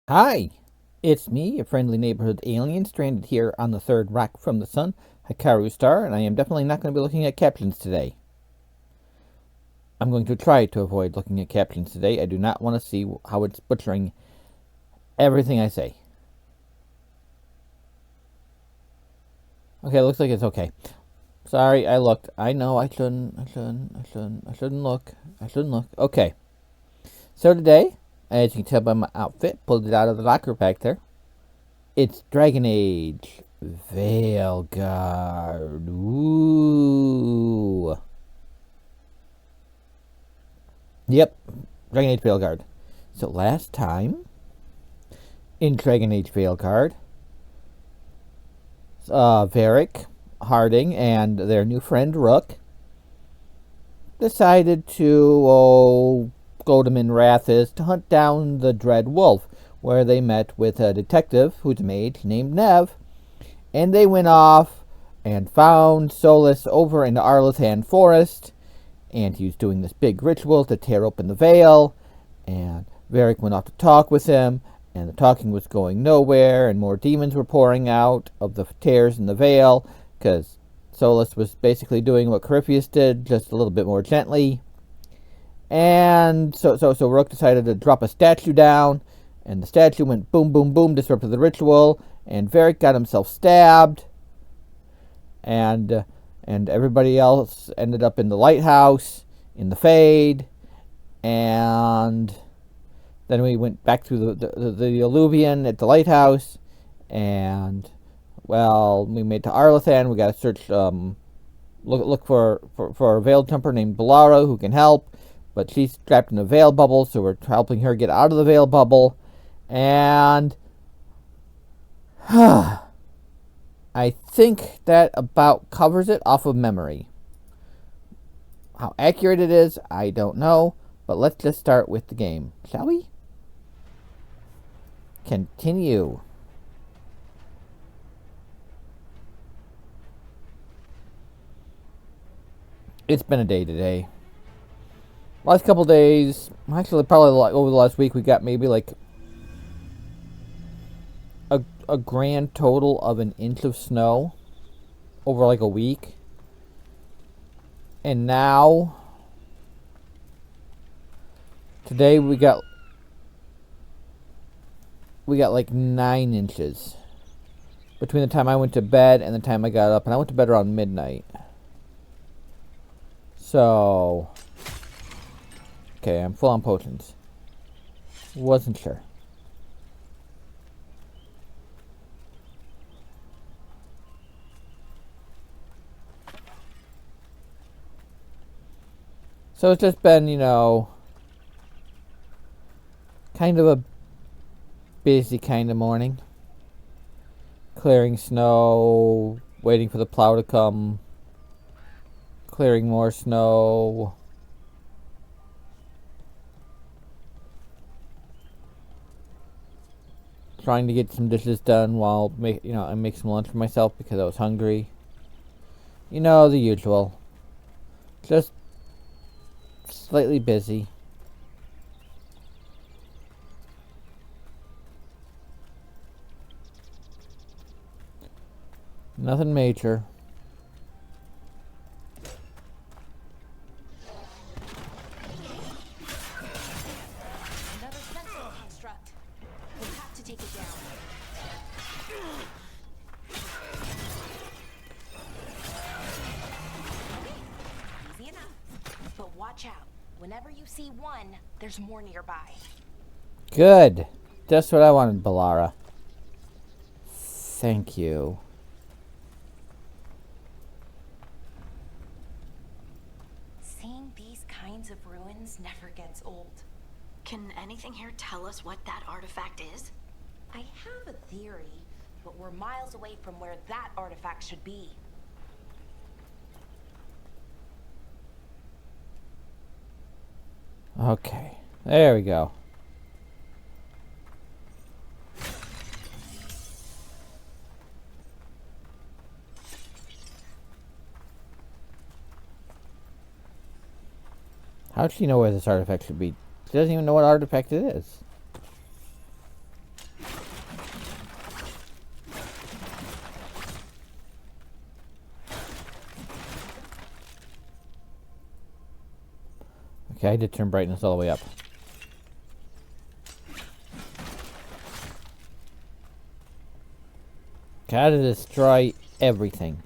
Hi, it's me, a friendly neighborhood alien stranded here on the third rock from the sun, Hikaru star, and I am definitely not going to be looking at captions today. I'm going to try to avoid looking at captions today. I do not want to see how it's butchering everything I say. Okay, looks like it's okay. Sorry, I looked. I know I shouldn't look. I shouldn't look. Okay. So today, as you can tell by my outfit, pulled it out of the locker back there. It's Dragon Age Veilguard. Ooh. Yep, Dragon Age Veilguard. So last time in Dragon Age Veilguard, Varric, Harding, and their new friend Rook decided to go to Minrathis to hunt down the Dread Wolf, where they met with a detective who's a mage named Nev, and they went off and found Solus over in the Arlathan Forest, and he was doing this big ritual to tear open the veil, and Varric went off to talk with him, and the talking was going nowhere, and more demons were pouring out of the tears in the veil, because Solus was basically doing what Corypheus did, just a little bit more gently. And so Rook decided to drop a statue down, and the statue went boom, boom, boom, disrupted the ritual, and Varric got himself stabbed, and everybody else ended up in the lighthouse, in the Fade, and then we went back through the Alluvion at the lighthouse, and, well, we made to Arlathan. We got to search, look for a veiled jumper named Balara who can help, but she's trapped in a Veilbubble, so we're helping her get out of the Veilbubble, and I think that about covers it off of memory. How accurate it is, I don't know, but let's just start with the game, shall we? Continue. It's been a day today. Last couple days, actually probably over the last week, we got maybe like a grand total of an inch of snow over like a week. And now, today we got like 9 inches between the time I went to bed and the time I got up, and I went to bed around midnight. So, okay, I'm full on potions. Wasn't sure. So it's just been, kind of a busy kind of morning. Clearing snow, waiting for the plow to come, clearing more snow. Trying to get some dishes done while I make some lunch for myself because I was hungry. The usual. Just slightly busy. Nothing major. Another central construct. We have to take it down. Easy enough. But watch out. Whenever you see one, there's more nearby. Good. Just what I wanted, Balara. Thank you. Seeing these kinds of ruins never gets old. Can anything here tell us what that artifact is? I have a theory, but we're miles away from where that artifact should be. Okay. There we go. How does she know where this artifact should be? She doesn't even know what artifact it is. Okay, I did turn brightness all the way up. Gotta destroy everything.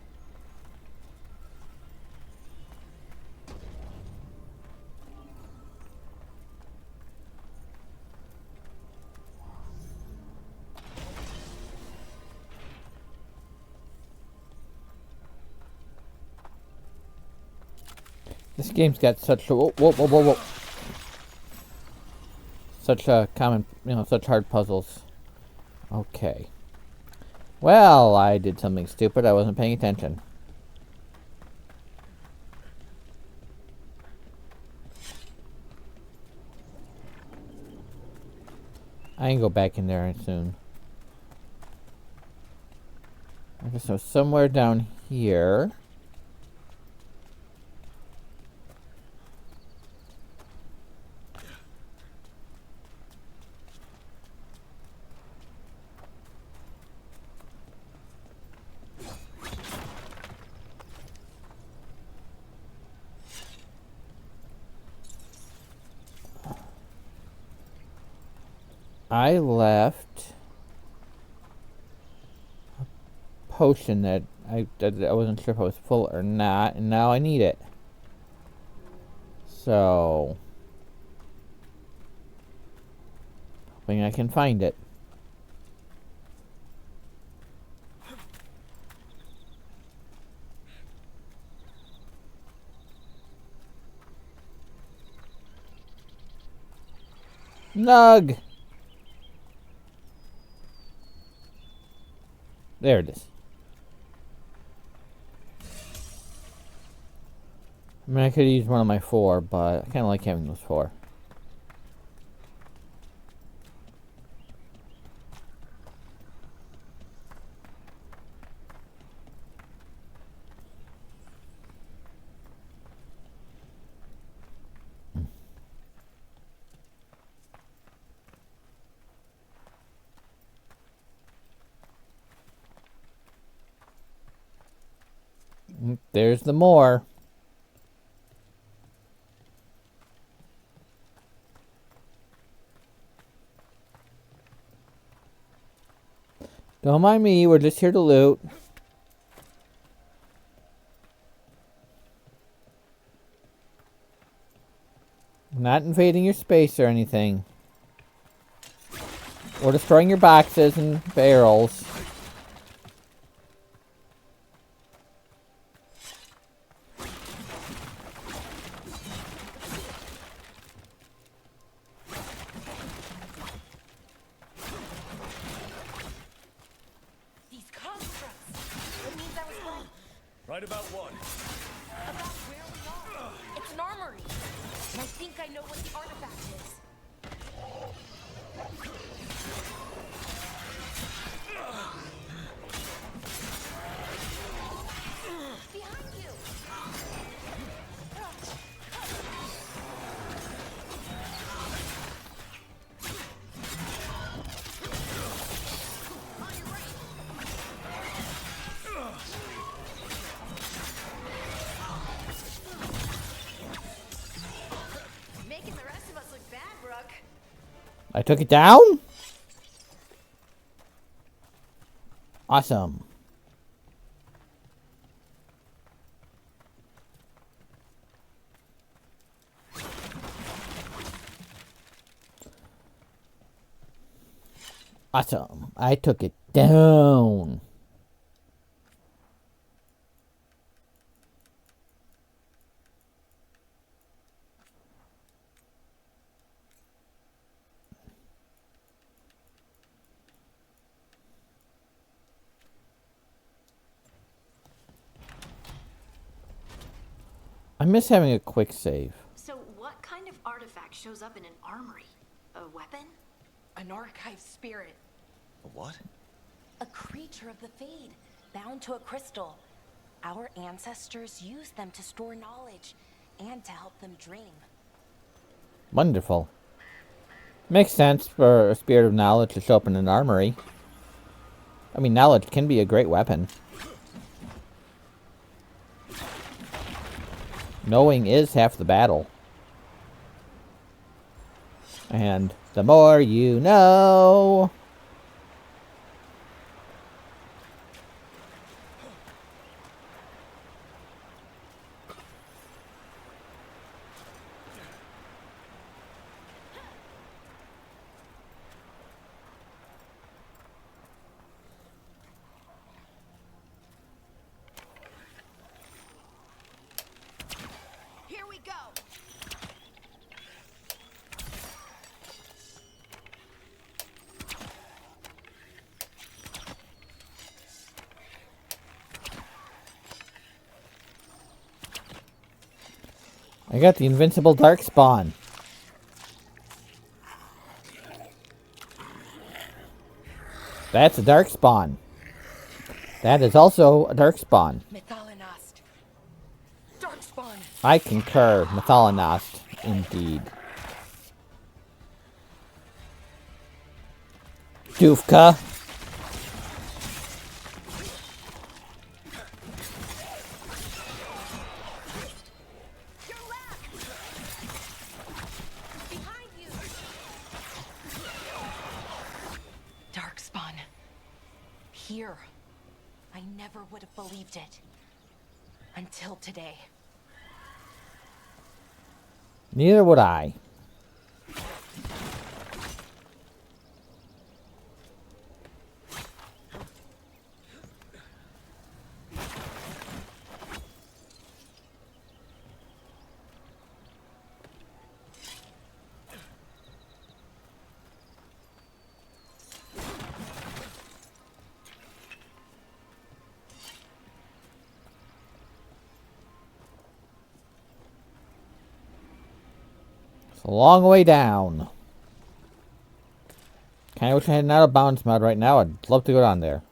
This game's got such a whoa. Such a common, such hard puzzles. Okay. Well, I did something stupid. I wasn't paying attention. I can go back in there soon. Okay, so somewhere down here. I left a potion that I wasn't sure if I was full or not, and now I need it. So, hoping I can find it. Nug! There it is. I mean, I could use one of my 4, but I kind of like having those 4. There's the more. Don't mind me, we're just here to loot. Not invading your space or anything. Or destroying your boxes and barrels. Right about what? About where we are. It's an armory. And I think I know what the artifact is. Behind you! Making the rest of us look bad, Rook. I took it down? Awesome. Awesome. I took it down. I miss having a quick save. So what kind of artifact shows up in an armory? A weapon? An archive spirit. A what? A creature of the Fade, bound to a crystal. Our ancestors used them to store knowledge and to help them dream. Wonderful. Makes sense for a spirit of knowledge to show up in an armory. I mean, knowledge can be a great weapon. Knowing is half the battle. And the more you know. Here we go. I got the invincible darkspawn. That's a darkspawn. That is also a darkspawn. Mythalanost. Darkspawn. I concur. Mythalanost, indeed. Doofka. Your left. Behind you. Darkspawn. Here. I never would have believed it. Until today. Neither would I. It's a long way down. Kinda wish I had an out of bounds mod right now. I'd love to go down there.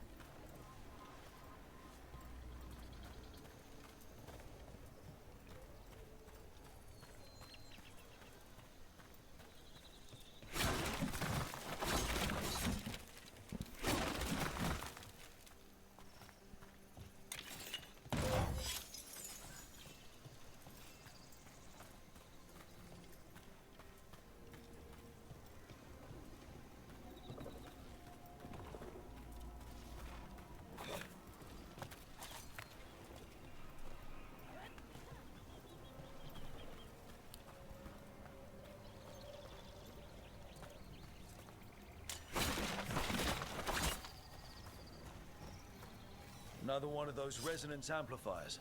Another one of those resonance amplifiers.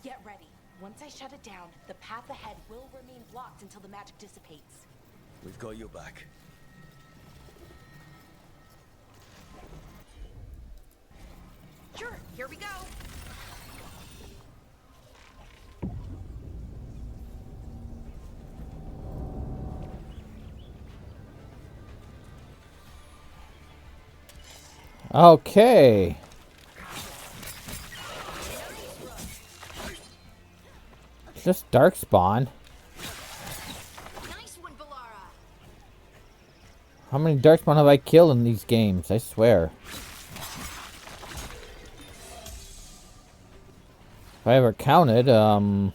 Get ready. Once I shut it down, the path ahead will remain blocked until the magic dissipates. We've got your back. Sure, here we go. Okay. It's just darkspawn. Nice one, Valara. How many darkspawn have I killed in these games? I swear. If I ever counted, that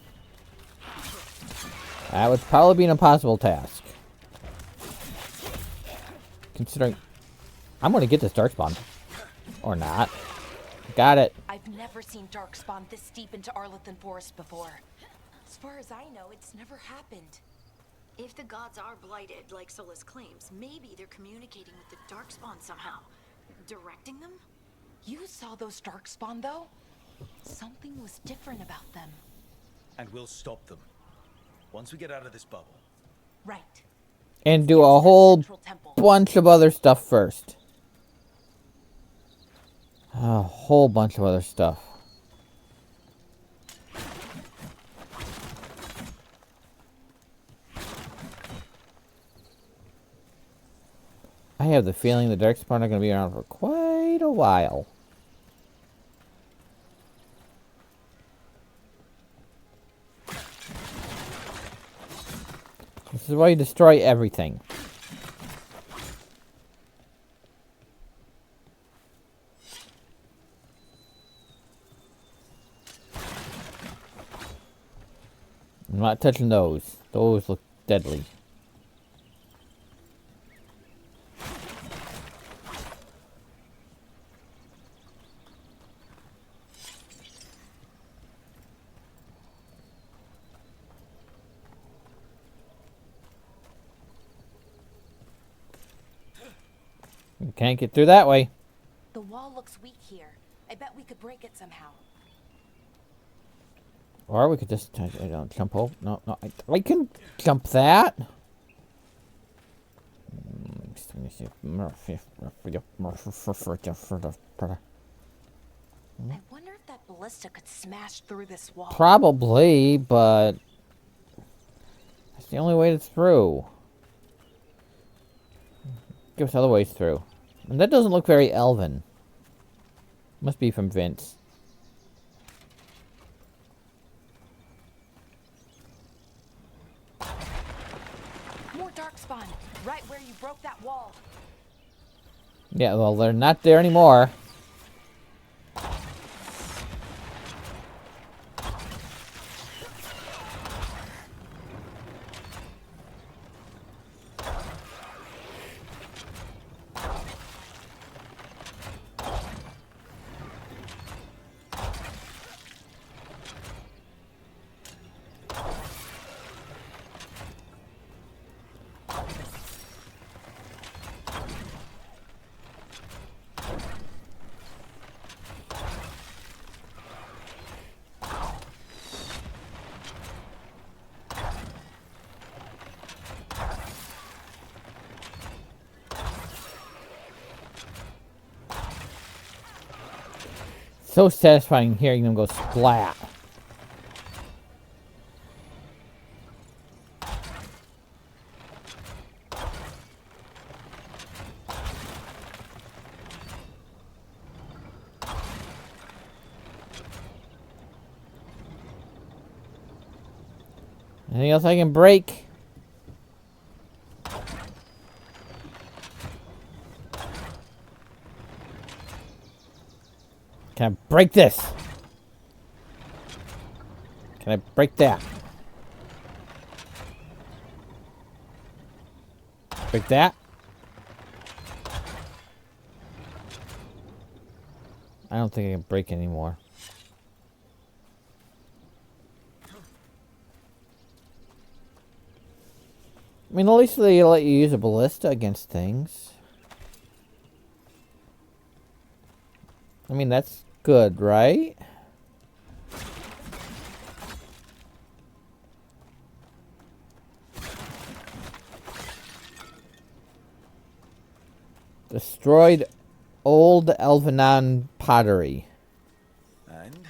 would probably be an impossible task. Considering I'm gonna get this darkspawn. Or not. Got it. I've never seen Darkspawn this deep into Arlathan Forest before. As far as I know, it's never happened. If the gods are blighted, like Solus claims, maybe they're communicating with the Darkspawn somehow. Directing them? You saw those Darkspawn, though? Something was different about them. And we'll stop them. Once we get out of this bubble. Right. And do a whole Central Temple. bunch of other stuff first. A whole bunch of other stuff. I have the feeling the Darkspawn are going to be around for quite a while. This is why you destroy everything. I'm not touching those. Those look deadly. You can't get through that way. The wall looks weak here. I bet we could break it somehow. Or we could just jump over. No, I can jump that. I wonder if that ballista could smash through this wall. Probably, but that's the only way through. Give us other ways through. And that doesn't look very elven. Must be from Vince. More darkspawn, right where you broke that wall. Yeah, well, they're not there anymore. So satisfying hearing them go splat. Anything else I can break? Can I break this? Can I break that? Break that? I don't think I can break anymore. I mean, at least they let you use a ballista against things. I mean, that's good, right? Destroyed old Elvenon pottery. And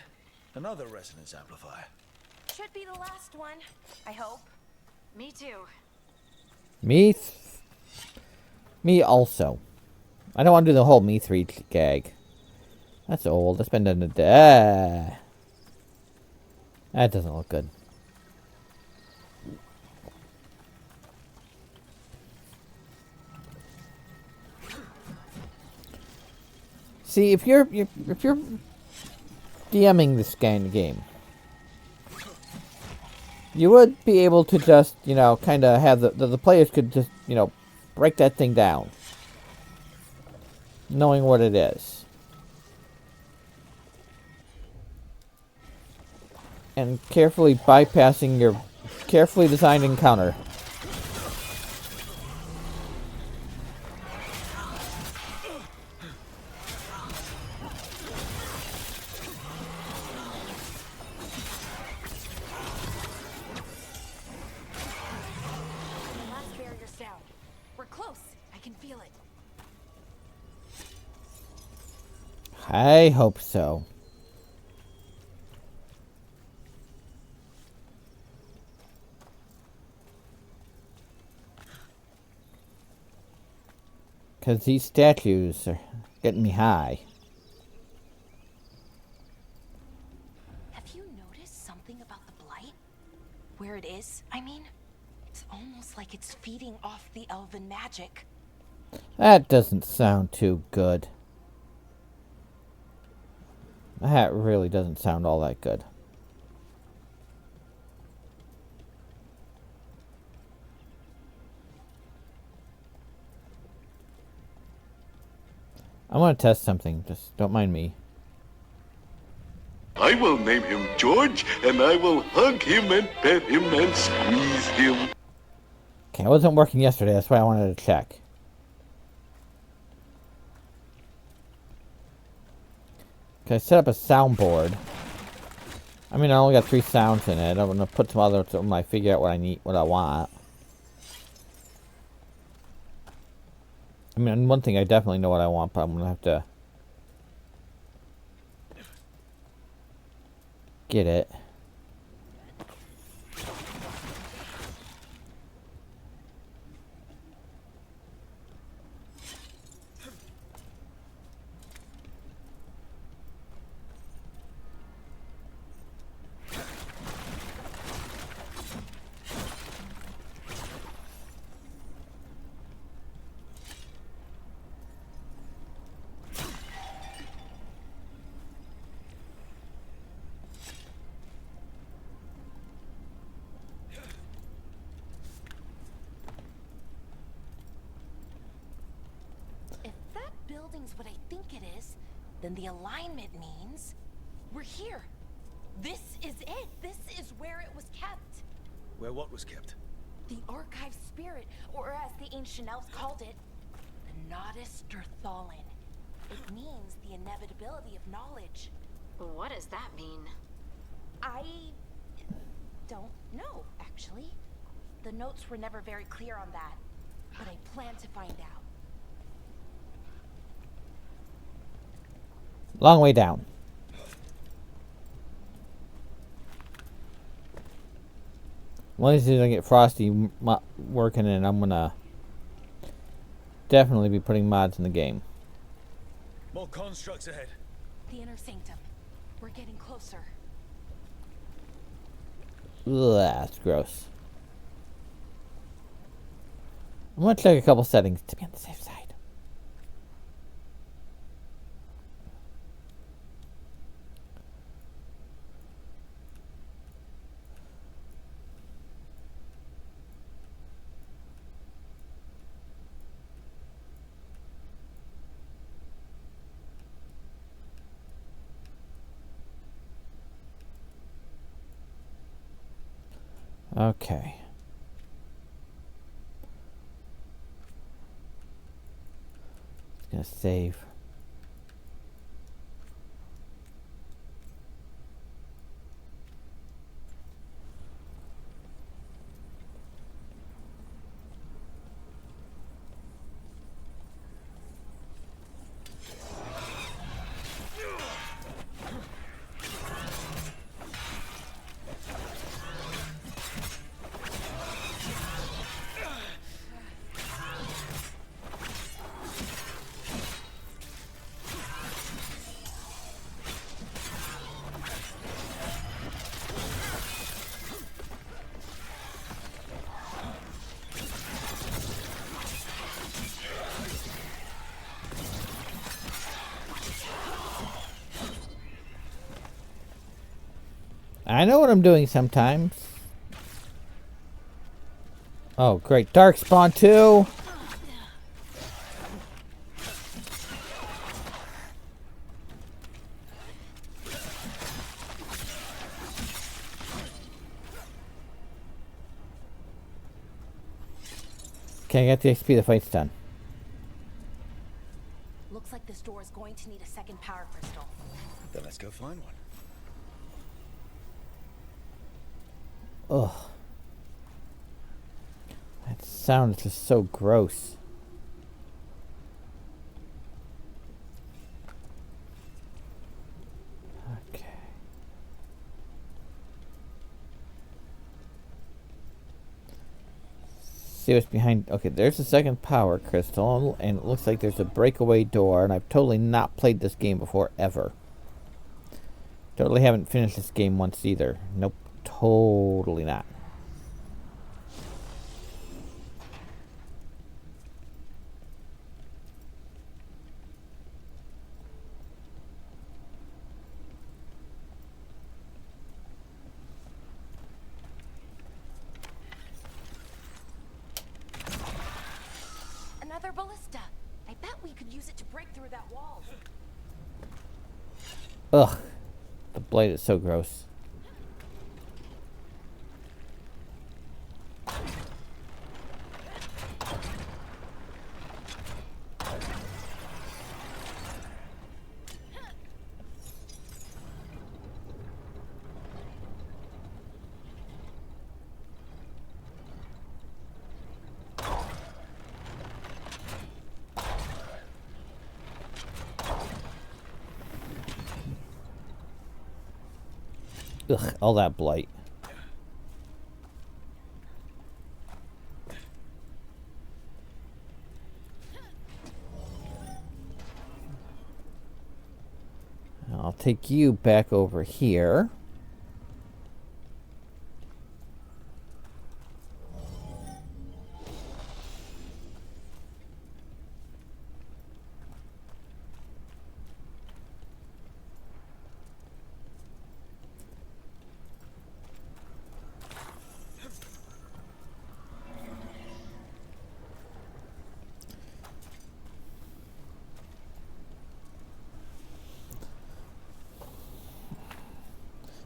another resonance amplifier. Should be the last one, I hope. Me too. Me also. I don't want to do the whole me 3 gag. That's old. That's been done to death. That doesn't look good. See, if you're DMing this kind of game, you would be able to just, you know, kind of have the players could just, you know, break that thing down, knowing what it is. And carefully bypassing your carefully designed encounter. The last barrier's down. We're close. I can feel it. I hope so. Because these statues are getting me high. Have you noticed something about the blight? Where it is, I mean? It's almost like it's feeding off the elven magic. That doesn't sound too good. That really doesn't sound all that good. I want to test something. Just don't mind me. I will name him George, and I will hug him and pet him and squeeze him. Okay, it wasn't working yesterday. That's why I wanted to check. Can I set up a soundboard? I mean, I only got 3 sounds in it. I'm gonna put some others when I figure out what I need, what I want. I mean, one thing I definitely know what I want, but I'm gonna have to get it. Building's what I think it is, then the alignment means we're here. This is it. This is where it was kept. Where what was kept? The archive spirit, or as the ancient elves called it, the Nodus Derthalin. It means the inevitability of knowledge. What does that mean? I don't know, actually. The notes were never very clear on that, but I plan to find out. Long way down. Once I get Frosty working, and I'm gonna definitely be putting mods in the game. More constructs ahead. The inner sanctum. We're getting closer. Ugh, that's gross. I'm gonna check a couple settings to be on the safe side. Okay. It's gonna save. I know what I'm doing sometimes. Oh, great. Darkspawn 2. Okay, I got the XP. The fight's done. Looks like this door is going to need a second power crystal. Then let's go find one. Ugh. That sound is just so gross. Okay. See what's behind. Okay, there's the second power crystal, and it looks like there's a breakaway door, and I've totally not played this game before, ever. Totally haven't finished this game once either. Nope. Totally not. Another ballista. I bet we could use it to break through that wall. Ugh. The blade is so gross. Ugh, all that blight. I'll take you back over here.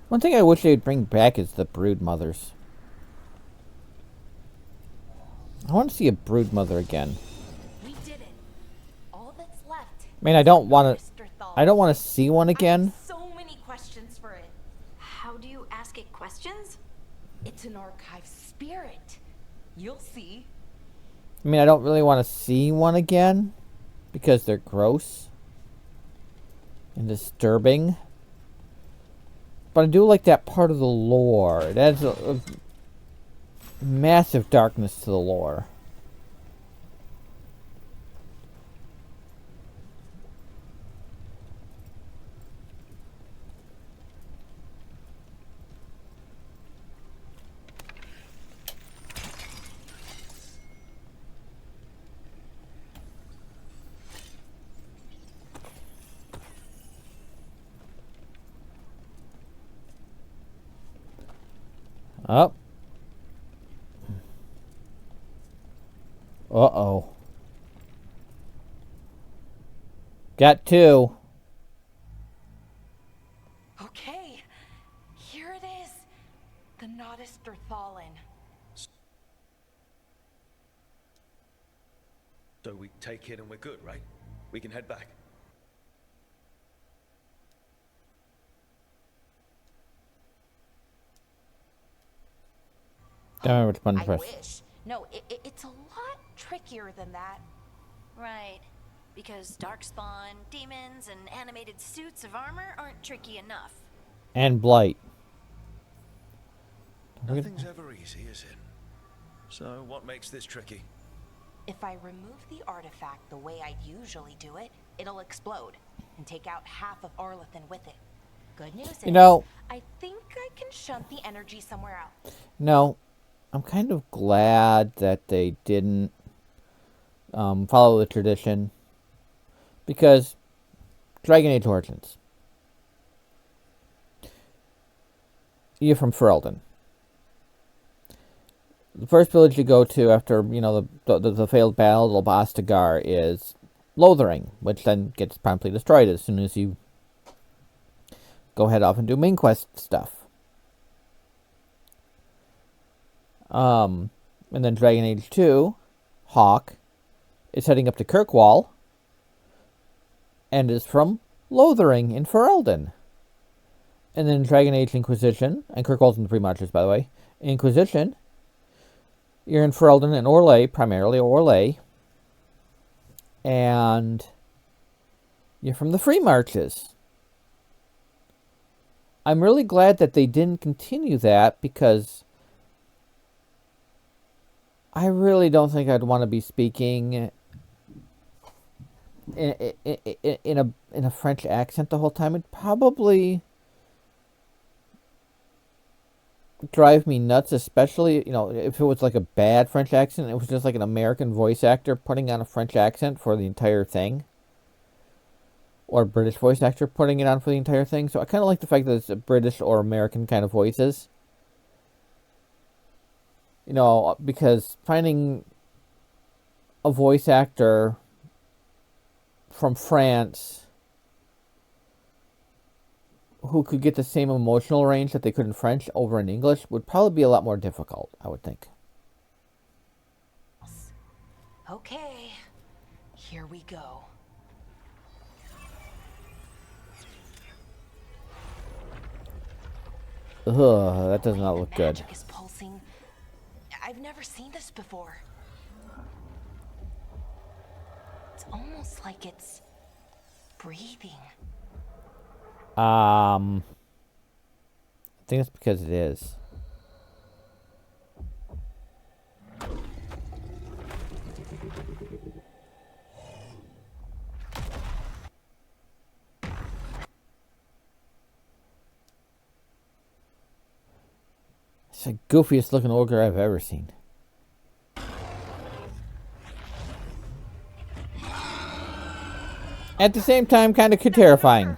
One thing I wish they'd bring back is the brood mothers. I want to see a brood mother again. We did it. All that's left. I mean, I don't want to. Mr. Thal. I don't want to see one I again. have so many questions for it. How do you ask it questions? It's an archive spirit. You'll see. I mean, I don't really want to see one again because they're gross and disturbing. But I do like that part of the lore. It adds a massive darkness to the lore. Up. Uh-oh. Got two. Okay. Here it is. The Nodus Thorthalin. So we take it and we're good, right? We can head back. Don't remember which button to I press. wish. No, it's a lot trickier than that. Right. Because darkspawn, demons, and animated suits of armor aren't tricky enough. And blight. Nothing's ever easy, is it? So what makes this tricky? If I remove the artifact the way I'd usually do it, it'll explode and take out half of Arlathan with it. Good news is, You know, I think I can shunt the energy somewhere else. no. I'm kind of glad that they didn't follow the tradition. Because Dragon Age Origins. You're from Ferelden. The first village you go to after, you know, the failed battle of Ostagar is Lothering, which then gets promptly destroyed as soon as you go head off and do main quest stuff. And then Dragon Age 2, Hawk, is heading up to Kirkwall, and is from Lothering in Ferelden. And then Dragon Age Inquisition, and Kirkwall's in the pre-marches, by the way. Inquisition, you're in Ferelden and Orlais, primarily Orlais. And you're from the free marches. I'm really glad that they didn't continue that, because I really don't think I'd want to be speaking in a French accent the whole time. It'd probably drive me nuts, especially, you know, if it was like a bad French accent. It was just like an American voice actor putting on a French accent for the entire thing. Or a British voice actor putting it on for the entire thing. So I kind of like the fact that it's a British or American kind of voices. You know, because finding a voice actor from France who could get the same emotional range that they could in French over in English would probably be a lot more difficult, I would think. Okay, here we go. Ugh, that does not look good. Magic is pulsing. I've never seen this before. It's almost like it's breathing. think that's because it is. It's the goofiest looking ogre I've ever seen. At the same time, kind of terrifying.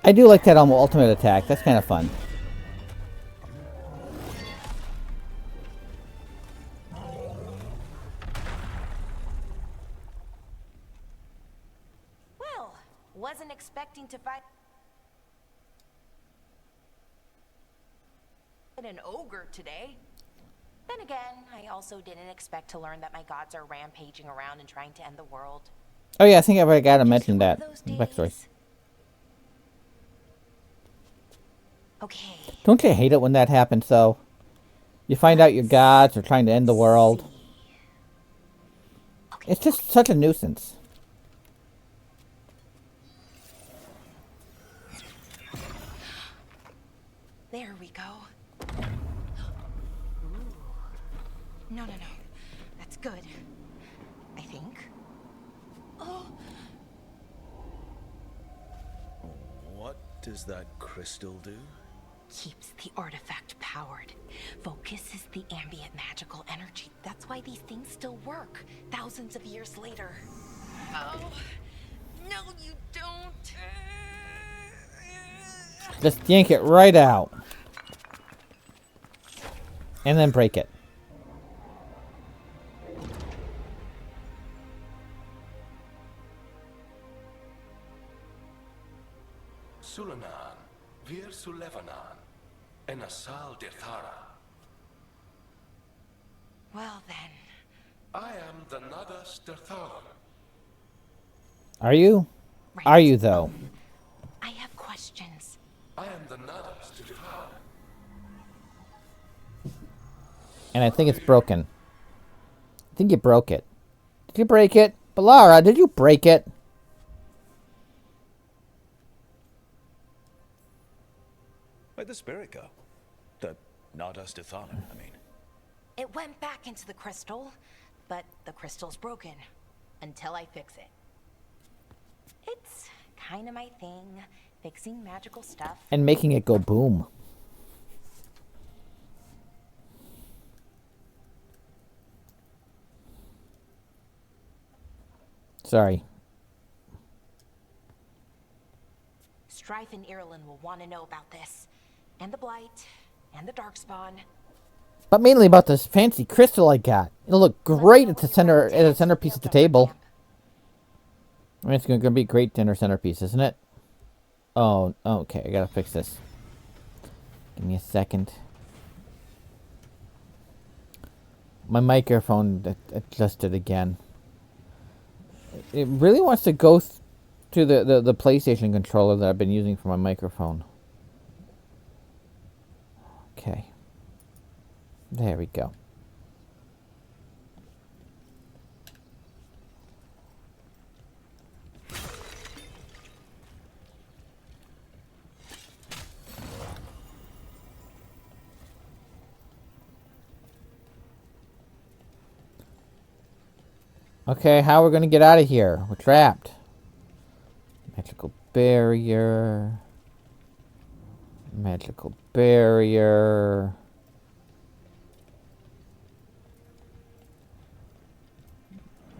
I do like that ultimate attack. That's kind of fun. Well, wasn't expecting to fight an ogre today. Then again, I also didn't expect to learn that my gods are rampaging around and trying to end the world. Oh yeah, I think I've already got to mention that. Backstory. Okay. Don't you hate it when that happens, though? You find out your gods are trying to end the world. Okay. It's just such a nuisance. There we go. Ooh. No. That's good. I think. Oh. What does that crystal do? Keeps the artifact powered. Focuses the ambient magical energy. That's why these things still work, thousands of years later. Oh. No, you don't. Just yank it right out. And then break it. Sulanan, Vir Sulevanan, and Asal Dirthara. Well then. I am the Nadas Dirthara. Are you? Right. Are you, though? I have questions. I am the Nadas Dirthara. And I think it's broken. I think you broke it. Did you break it? Balara, did you break it? Where'd the spirit go? The Nadas Dithana, I mean. It went back into the crystal, but the crystal's broken. Until I fix it. It's kind of my thing, fixing magical stuff. And making it go boom. Sorry. Strife and Irulan will want to know about this. And the Blight, and the Darkspawn. But mainly about this fancy crystal I got. It'll look great at the center, at the centerpiece of the table. I mean, it's going to be a great dinner centerpiece, isn't it? Oh, okay. I gotta fix this. Give me a second. My microphone adjusted again. It really wants to go to the PlayStation controller that I've been using for my microphone. Okay. There we go. Okay, how are we going to get out of here? We're trapped. Magical barrier. Magical barrier.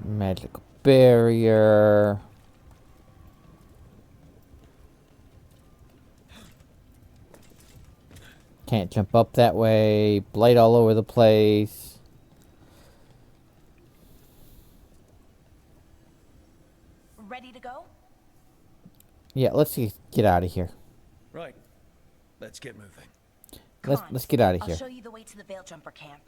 Magical barrier. Can't jump up that way. Blight all over the place. Ready to go? Yeah, let's get out of here. Right. Let's get moving. Let's get out of here. I'll show you the way to the Veil Jumper camp.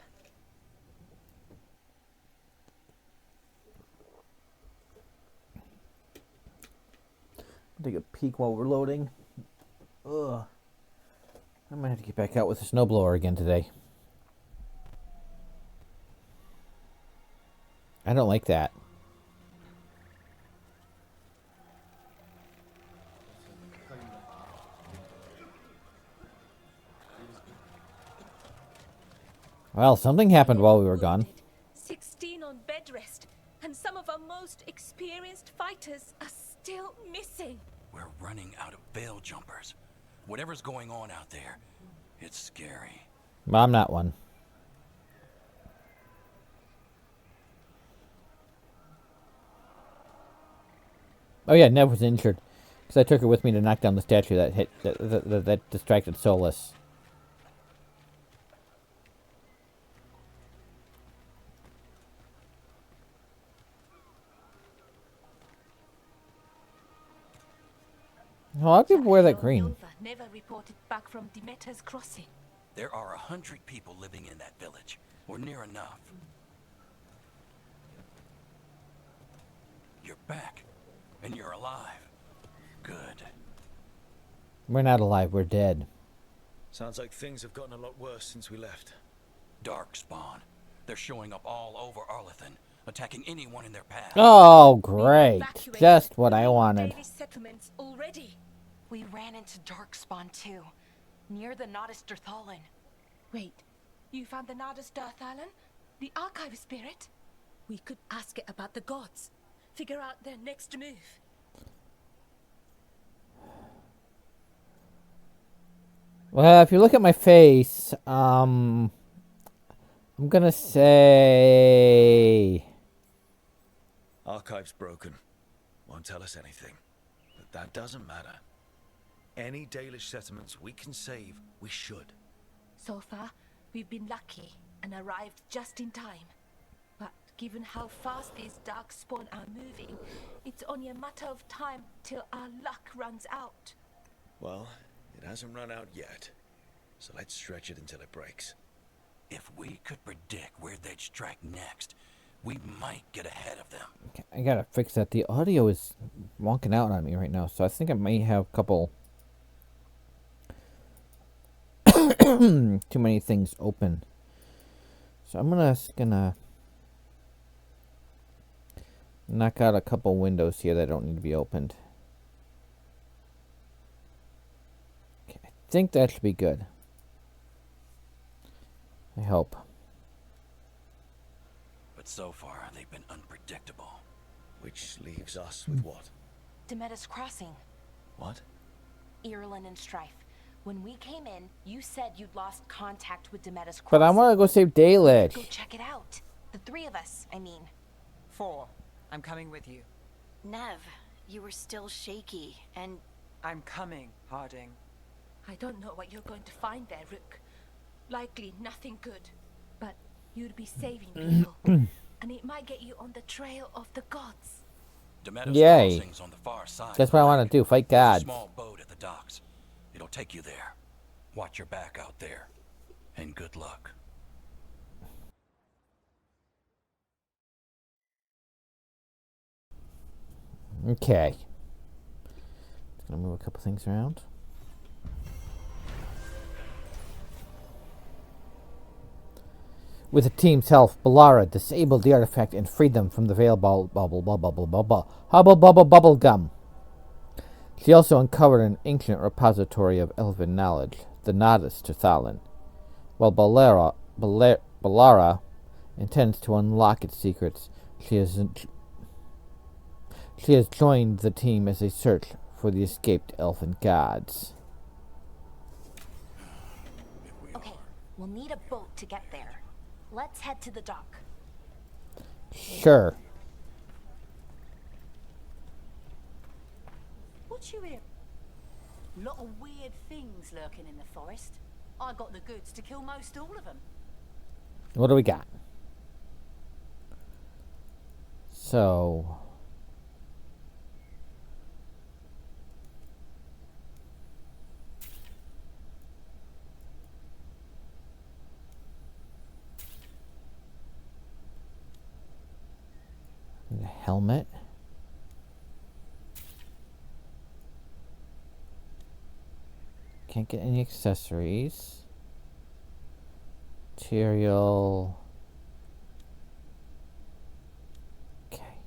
Take a peek while we're loading. Ugh. I might have to get back out with the snowblower again today. I don't like that. Well, something happened while we were gone. 16 on bed rest, and some of our most experienced fighters are still missing. We're running out of Veil Jumpers. Whatever's going on out there, it's scary. Well, I'm not one. Oh yeah, Nev was injured because I took her with me to knock down the statue that distracted Solus. A lot of people wear that green. Nova never reported back from Demeter's crossing. There are 100 people living in that village, or near enough. You're back, and you're alive. Good. We're not alive, we're dead. Sounds like things have gotten a lot worse since we left. Darkspawn. They're showing up all over Arlathan, attacking anyone in their path. Oh, great. Just what I wanted. Daily settlements already. We ran into Darkspawn too, near the Nodus Dirthalin. Wait, you found the Nardus Dirthalin? The archive spirit? We could ask it about the gods. Figure out their next move. Well, if you look at my face, I'm gonna say... Archive's broken. Won't tell us anything. But that doesn't matter. Any Dalish settlements we can save, we should. So far, we've been lucky and arrived just in time. But given how fast these Darkspawn are moving, it's only a matter of time till our luck runs out. Well, it hasn't run out yet. So let's stretch it until it breaks. If we could predict where they'd strike next, we might get ahead of them. Okay, I gotta fix that. The audio is wonking out on me right now, so I think I may have a couple... too many things open. So I'm gonna knock out a couple windows here that don't need to be opened. Okay, I think that should be good. I hope. But so far, they've been unpredictable. Which leaves us with what? Demeter's crossing. What? Irlin and Strife. When we came in, you said you'd lost contact with Demeter's crossing. But I want to go save Go Dalish. check it out. The three of us, I mean. 4. I'm coming with you. Nev, you were still shaky, and I'm coming, Harding. I don't know what you're going to find there, Rook. Likely nothing good. But you'd be saving people. And it might get you on the trail of the gods. Demeter's Yay. crossing's on the far side. That's what I want to do. Fight There's God. a small boat at the docks. It'll take you there. Watch your back out there. And good luck. Okay. Just gonna move a couple things around. With the team's help, Ballara disabled the artifact and freed them from the Veilbubble gum. She also uncovered an ancient repository of elven knowledge, the Nodus to Thalin, while Ballara intends to unlock its secrets. She has joined the team as they search for the escaped elven gods. Okay, we'll need a boat to get there. Let's head to the dock. Sure. What you hear? Lot of weird things lurking in the forest. I got the goods to kill most all of them. What do we got? So... a helmet. Can't get any accessories. Material. Okay.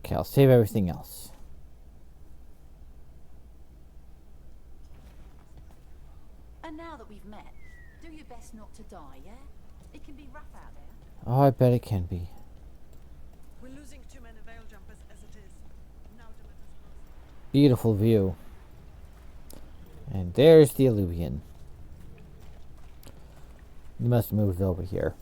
Okay, I'll save everything else. And now that we've met, do your best not to die, yeah? It can be rough out there. Oh, I bet it can be. We're losing too many veil jumpers as it is. Now to let us cross. Beautiful view. And there's the Illuvian. You must have moved over here.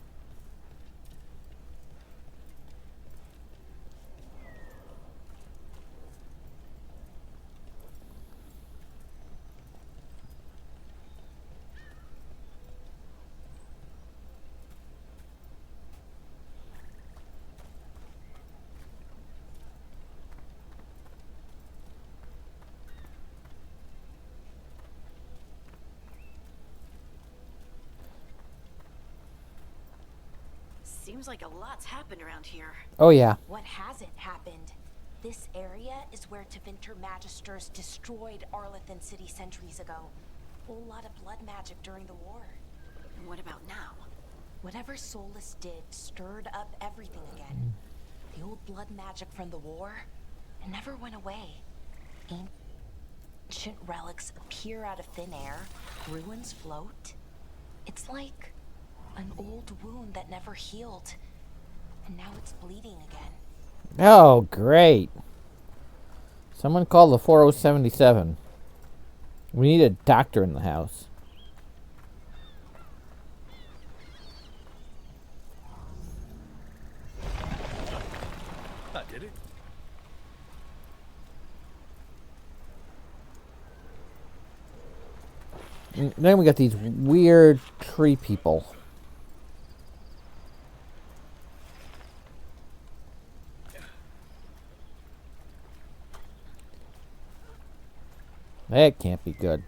Seems like a lot's happened around here. Oh yeah. What hasn't happened? This area is where Tevinter Magisters destroyed Arlathan City centuries ago. Whole lot of blood magic during the war. And what about now? Whatever Solus did stirred up everything again. The old blood magic from the war, it never went away. Ancient relics appear out of thin air, ruins float. It's like an old wound that never healed, and now it's bleeding again. Oh, great. Someone call the 4077. We need a doctor in the house. That did it. And then we got these weird tree people. That can't be good.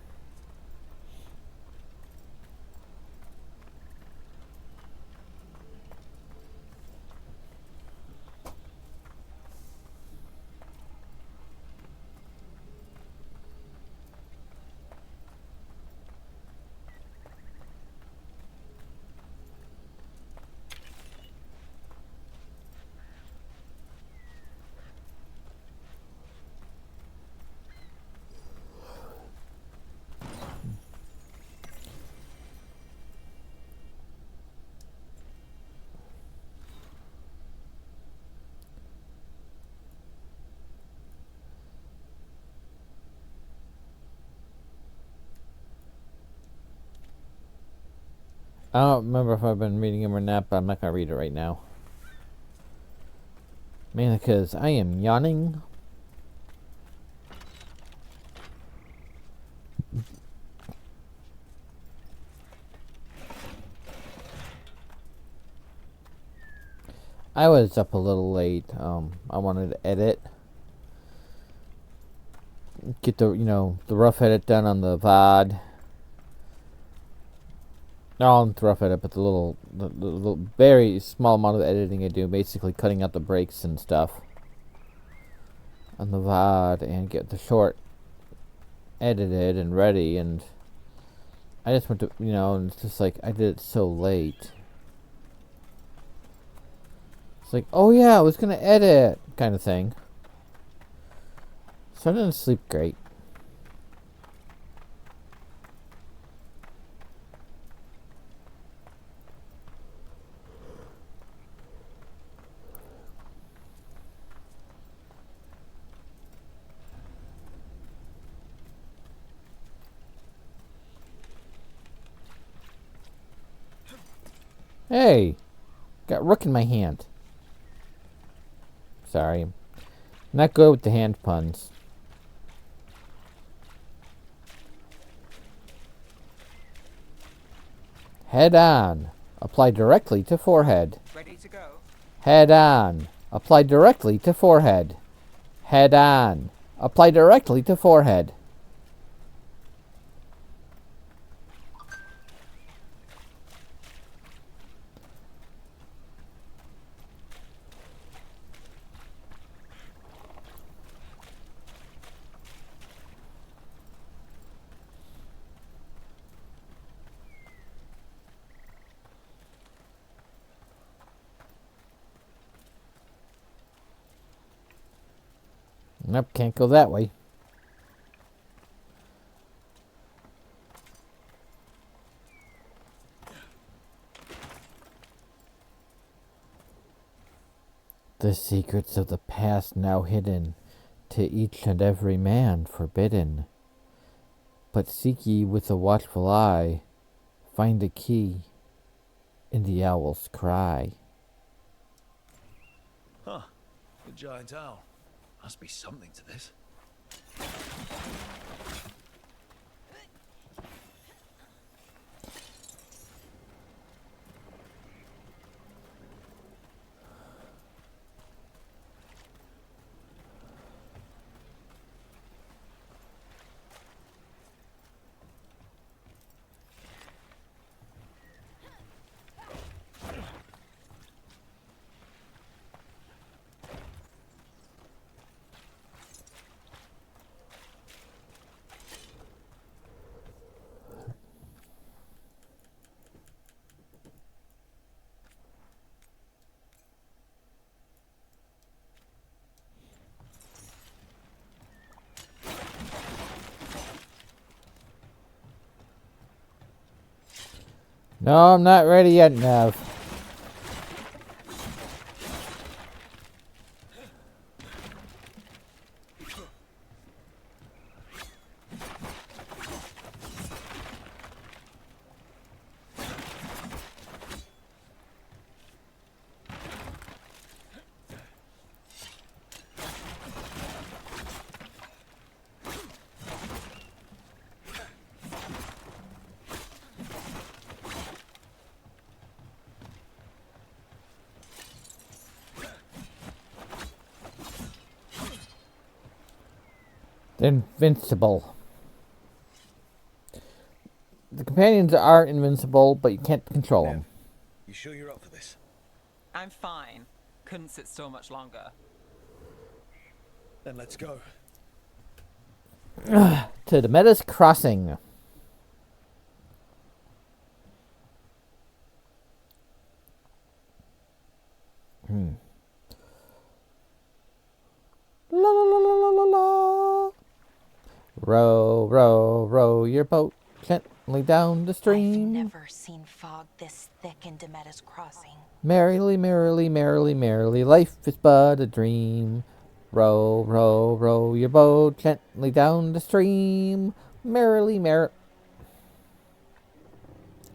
I don't remember if I've been reading him or not, but I'm not going to read it right now. Mainly because I am yawning. I was up a little late. I wanted to edit. Get the, the rough edit done on the VOD. I'll rough edit, but the little very small amount of editing I do, basically cutting out the breaks and stuff on the VOD and get the short edited and ready. And I just went to, and it's just like I did it so late. It's like, oh yeah, I was gonna edit, kind of thing. So I didn't sleep great. Hey, got Rook in my hand. Sorry, not good with the hand puns. Head on. Apply directly to forehead. Ready to go? Head on. Apply directly to forehead. Head on. Apply directly to forehead. Nope, can't go that way. The secrets of the past now hidden, to each and every man forbidden. But seek ye with a watchful eye, find a key in the owl's cry. Huh. The giant owl. Must be something to this. No, I'm not ready yet, Nev. Invincible. The companions are invincible, but you can't control them. You sure you're up for this? I'm fine. Couldn't sit still much longer. Then let's go. To the Meadows Crossing. La la la la la la la. Row, row, row your boat gently down the stream. I've never seen fog this thick in Demetta's Crossing. Merrily, merrily, merrily, merrily, life is but a dream. Row, row, row your boat gently down the stream. Merrily,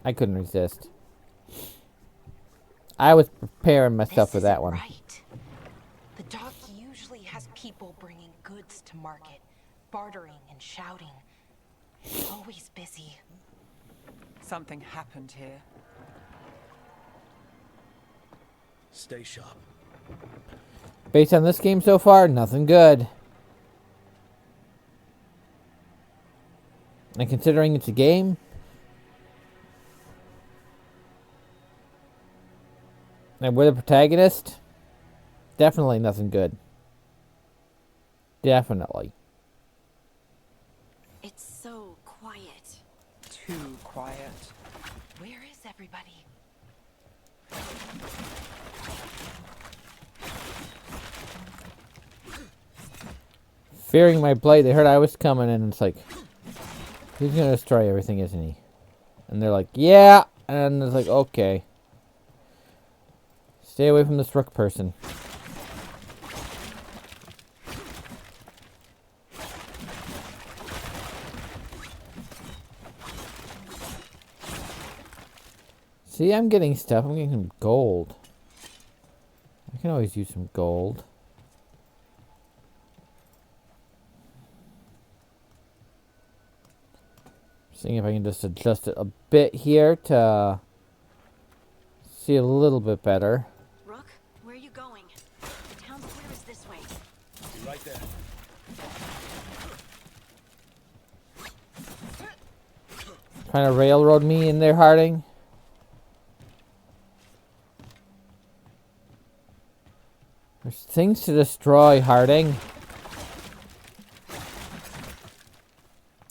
I couldn't resist. I was preparing myself for that one. Right. The dock usually has people bringing goods to market, bartering and shouting. It's always busy. Something happened here. Stay sharp. Based on this game so far, nothing good. And considering it's a game, And we're the protagonist? Definitely nothing good. Definitely. It's so quiet. Too quiet. Where is everybody? Fearing my blight, they heard I was coming, and it's like, he's gonna destroy everything, isn't he? And they're like, yeah! And it's like, okay. Stay away from this Rook person. See, I'm getting stuff. I'm getting some gold. I can always use some gold. Seeing if I can just adjust it a bit here to see a little bit better. Rook, where are you going? The town square is this way. Be right there. Trying to railroad me in there, Harding. There's things to destroy, Harding.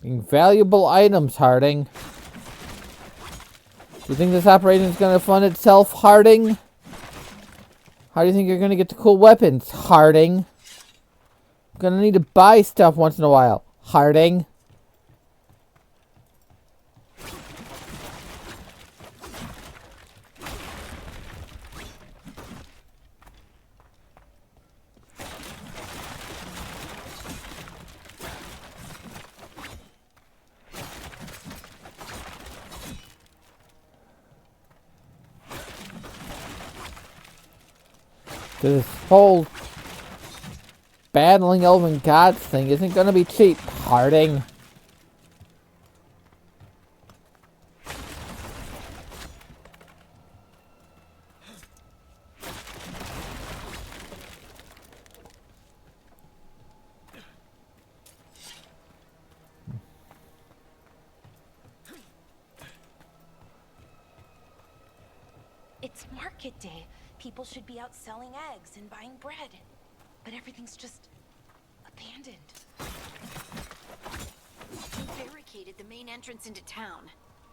Invaluable items, Harding. Do you think this operation is going to fund itself, Harding? How do you think you're going to get the cool weapons, Harding? I'm going to need to buy stuff once in a while, Harding. This whole battling elven gods thing isn't going to be cheap, Harding. It's market day. People should be out selling eggs and buying bread. But everything's just abandoned. They barricaded the main entrance into town.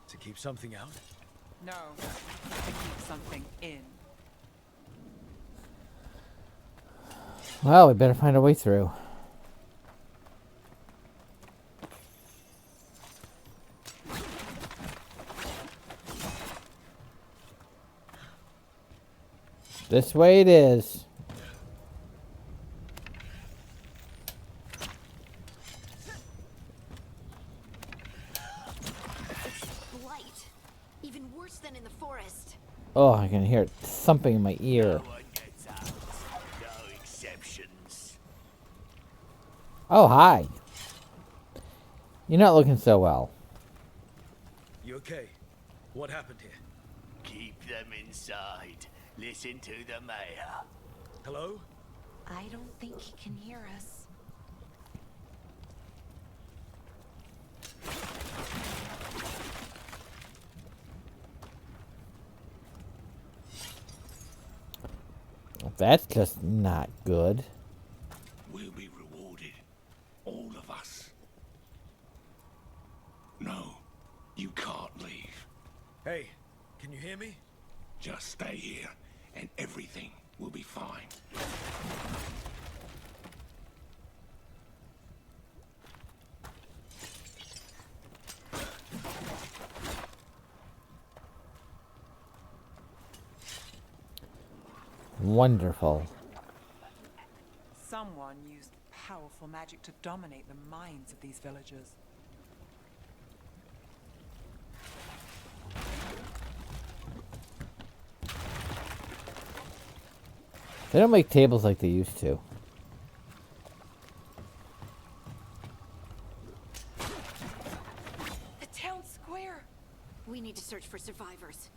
To keep something out? No, to keep something in. Well, we better find a way through. This way it is. It's blight. Even worse than in the forest. Oh, I can hear it thumping in my ear. No exceptions. Oh, hi. You're not looking so well. You okay? What happened here? Keep them inside. Listen to the mayor. Hello? I don't think he can hear us. That's just not good. We'll be rewarded. All of us. No, you can't leave. Hey, can you hear me? Just stay here, and everything will be fine. Wonderful. Someone used powerful magic to dominate the minds of these villagers. They don't make tables like they used to. The town square! We need to search for survivors.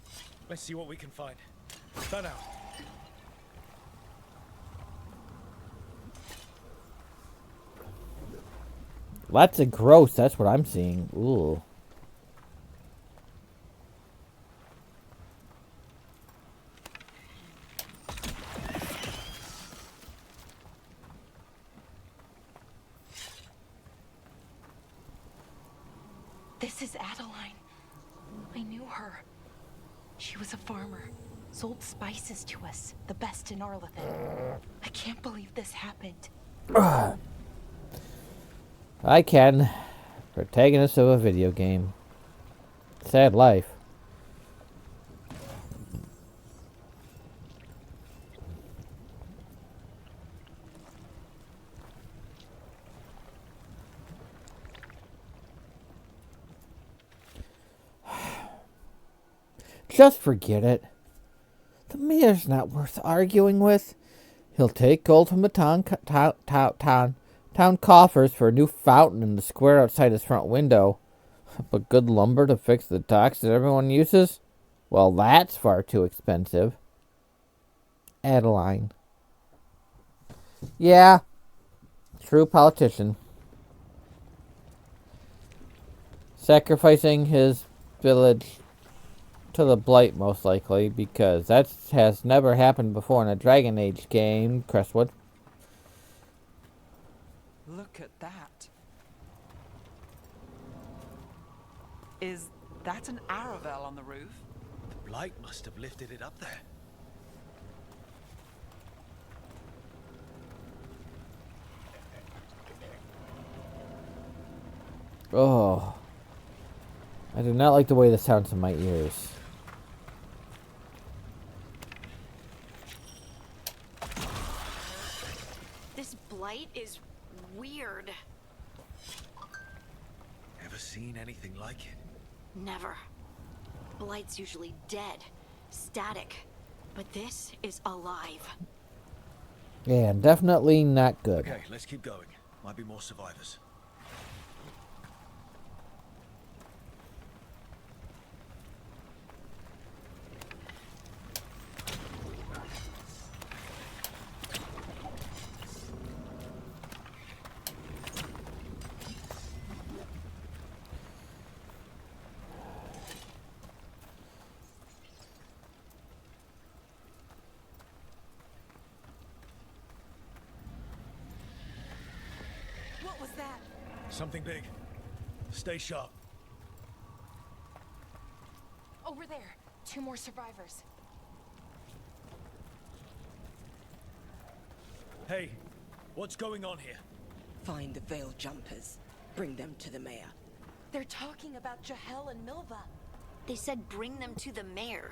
Let's see what we can find. Turn out. Lots of gross, that's what I'm seeing. Ooh. This is Adeline. I knew her. She was a farmer. Sold spices to us. The best in Arlathan. I can't believe this happened. I can. Protagonist of a video game. Sad life. Just forget it. The mayor's not worth arguing with. He'll take gold from the town coffers for a new fountain in the square outside his front window. But good lumber to fix the docks that everyone uses? Well, that's far too expensive. Adeline. Yeah. True politician. Sacrificing his village to the Blight, most likely, because that has never happened before in a Dragon Age game, Crestwood. Look at that. Is that an Aravel on the roof? The Blight must have lifted it up there. Oh. I do not like the way this sounds in my ears. This blight is weird. Ever seen anything like it? Never. Blight's usually dead, static. But this is alive. Yeah, definitely not good. Okay, let's keep going. Might be more survivors. What was that? Something big. Stay sharp. Over there. 2 more survivors. Hey, what's going on here? Find the Veil Jumpers. Bring them to the mayor. They're talking about Jahel and Milva. They said bring them to the mayor.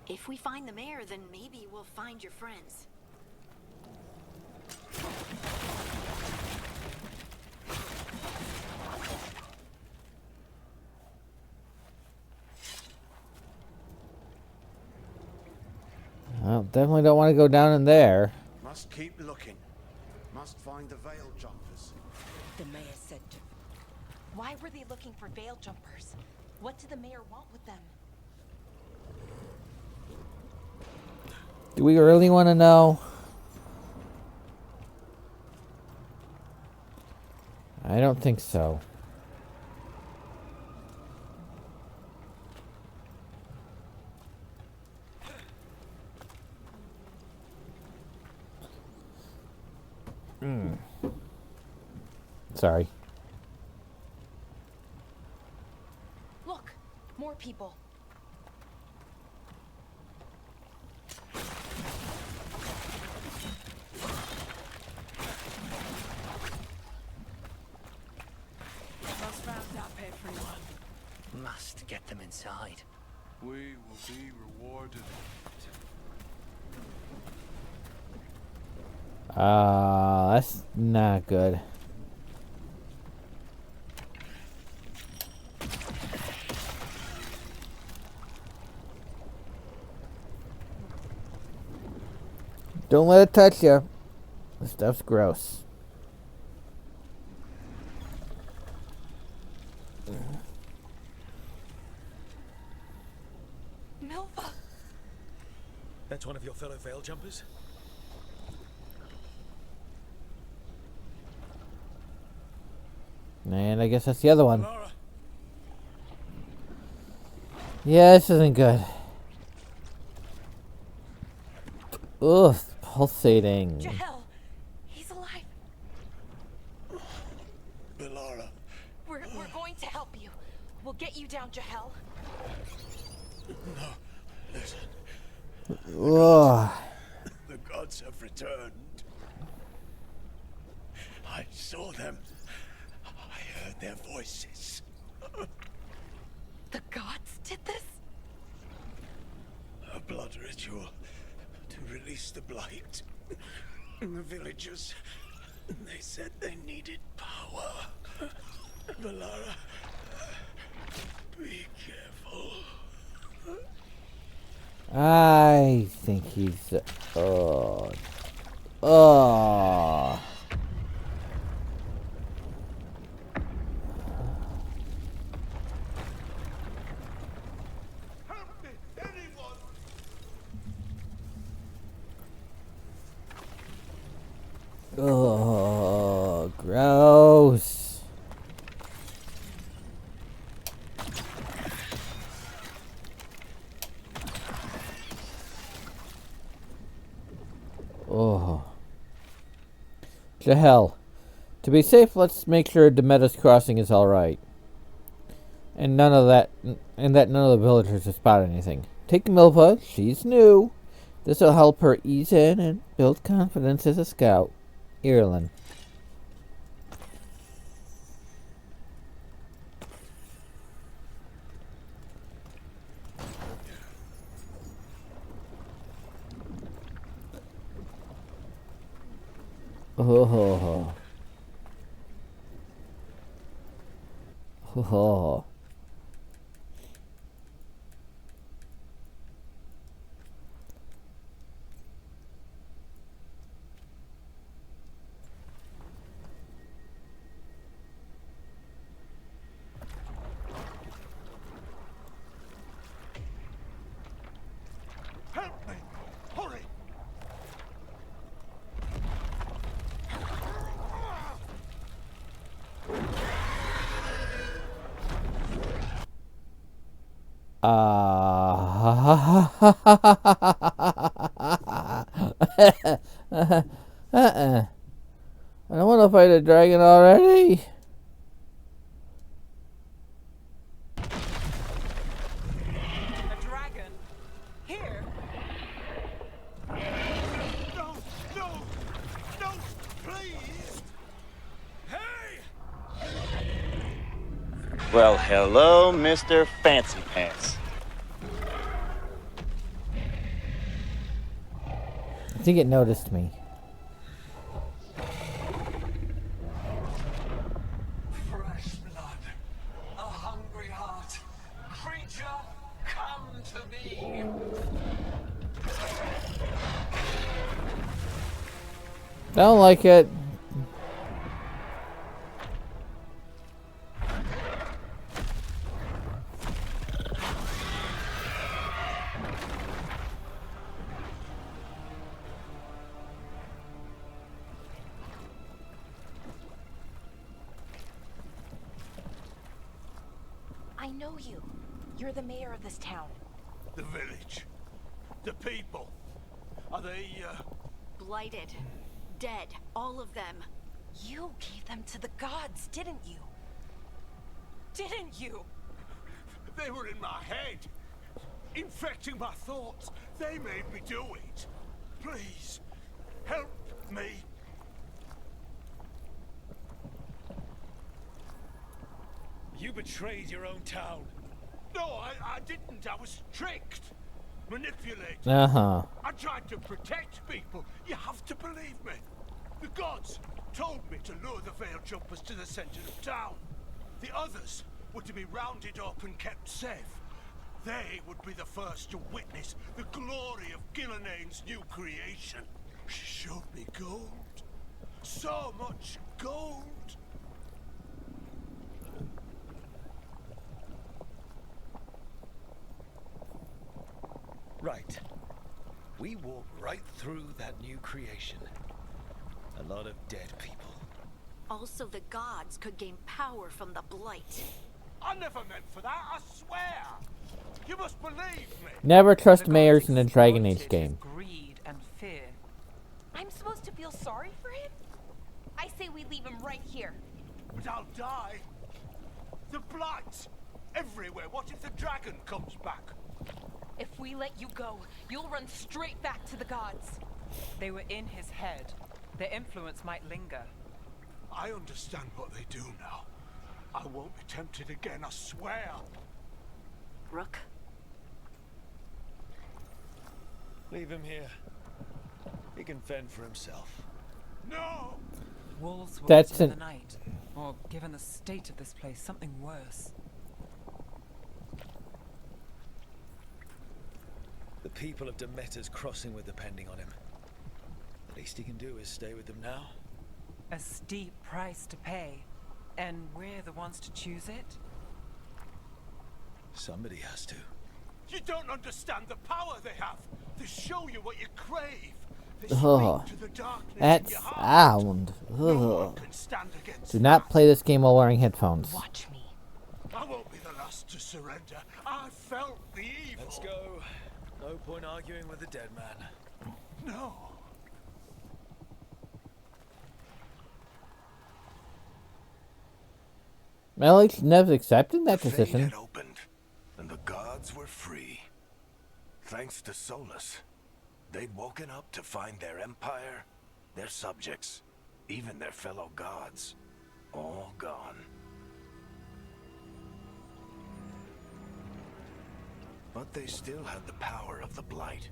If we find the mayor, then maybe we'll find your friends. Well, definitely don't want to go down in there. Must keep looking. Must find the Veil Jumpers. The mayor said to... Why were they looking for Veil Jumpers? What did the mayor want with them? Do we really want to know? I don't think so. Sorry. Look, more people. Must round up everyone. Must get them inside. We will be rewarded. That's not good. Don't let it touch you. This stuff's gross. Milva! That's one of your fellow Veil Jumpers? And I guess that's the other one. Laura. Yeah, this isn't good. Ugh, pulsating. Jahel! He's alive! Laura. We're going to help you. We'll get you down, Jahel. No, listen. Ugh. The gods have returned. I saw them. I heard their voices. The gods did this? A blood ritual to release the blight. The villagers, they said they needed power. Valara, be careful. I think he's. Oh. Oh. Help me, anyone! Oh, gross. Oh. Jahel. To be safe, let's make sure Demeter's crossing is alright. And none of that and that none of the villagers have spotted anything. Take Milva, she's new. This will help her ease in and build confidence as a scout. Ireland. Oh. Oh. Help me! Hurry! I don't want to fight a dragon already. A dragon? Here? No! No! No! Please! Hey! Well, hello, Mr. Fancy Pants. I think it noticed me. Fresh blood, a hungry heart. Creature, come to me. Don't like it. I know you. You're the mayor of this town. The village. The people. Are they, Blighted. Dead. All of them. You gave them to the gods, didn't you? Didn't you? They were in my head. Infecting my thoughts. They made me do it. Please, help me. You betrayed your own town. No, I didn't. I was tricked. Manipulated. Uh-huh. I tried to protect people. You have to believe me. The gods told me to lure the Veil Jumpers to the center of town. The others were to be rounded up and kept safe. They would be the first to witness the glory of Gilnenane's new creation. She showed me gold. So much gold. Right. We walked right through that new creation. A lot of dead people. Also, the gods could gain power from the blight. I never meant for that, I swear. You must believe me. Never trust mayors in a Dragon Age game. Greed and fear. I'm supposed to feel sorry for him? I say we leave him right here. But I'll die. The blight. everywhere. What if the dragon comes back? If we let you go, you'll run straight back to the gods. They were in his head. Their influence might linger. I understand what they do now. I won't be tempted again, I swear. Rook? Leave him here. He can fend for himself. No! Wolves will That's in the night. Or, given the state of this place, something worse. The people of Demeter's Crossing were depending on him. The least he can do is stay with them now. A steep price to pay. And we're the ones to choose it? Somebody has to. You don't understand the power they have. They show you what you crave. They Ugh. speak to the darkness in That your heart. sound. No one Ugh. can stand against Do not play this game while wearing headphones. Watch me. I won't be the last to surrender. I felt the evil. Let's go. No point arguing with the dead man. No. Well, at least Nev's accepted that The fate decision. had opened, and the gods were free. Thanks to Solus, they'd woken up to find their empire, their subjects, even their fellow gods, all gone. But they still had the power of the Blight,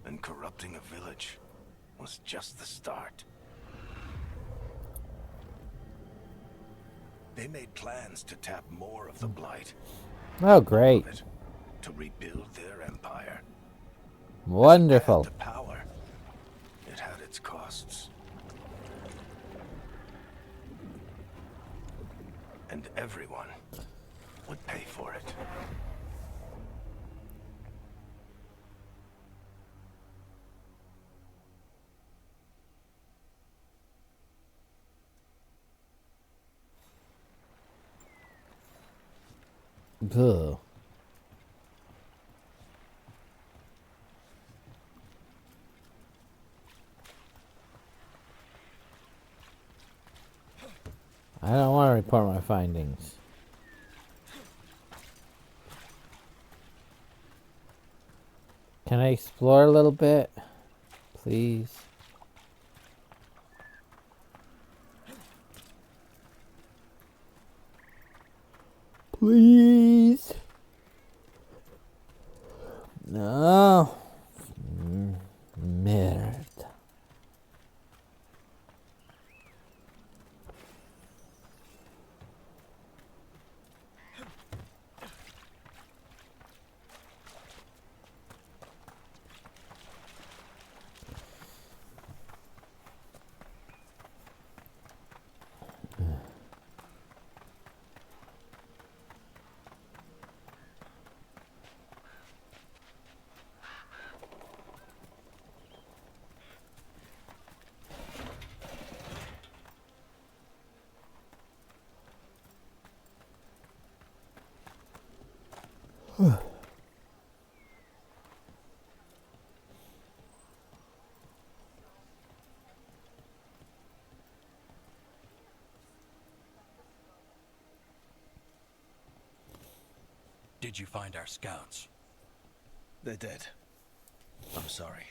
and corrupting a village was just the start. They made plans to tap more of the Blight. Oh, great. To rebuild their empire. Wonderful. The power, it had its costs. And everyone would pay for it. Ugh. I don't want to report my findings. Can I explore a little bit? Please. Please. No. Merde. Did you find our scouts? They're dead. I'm sorry.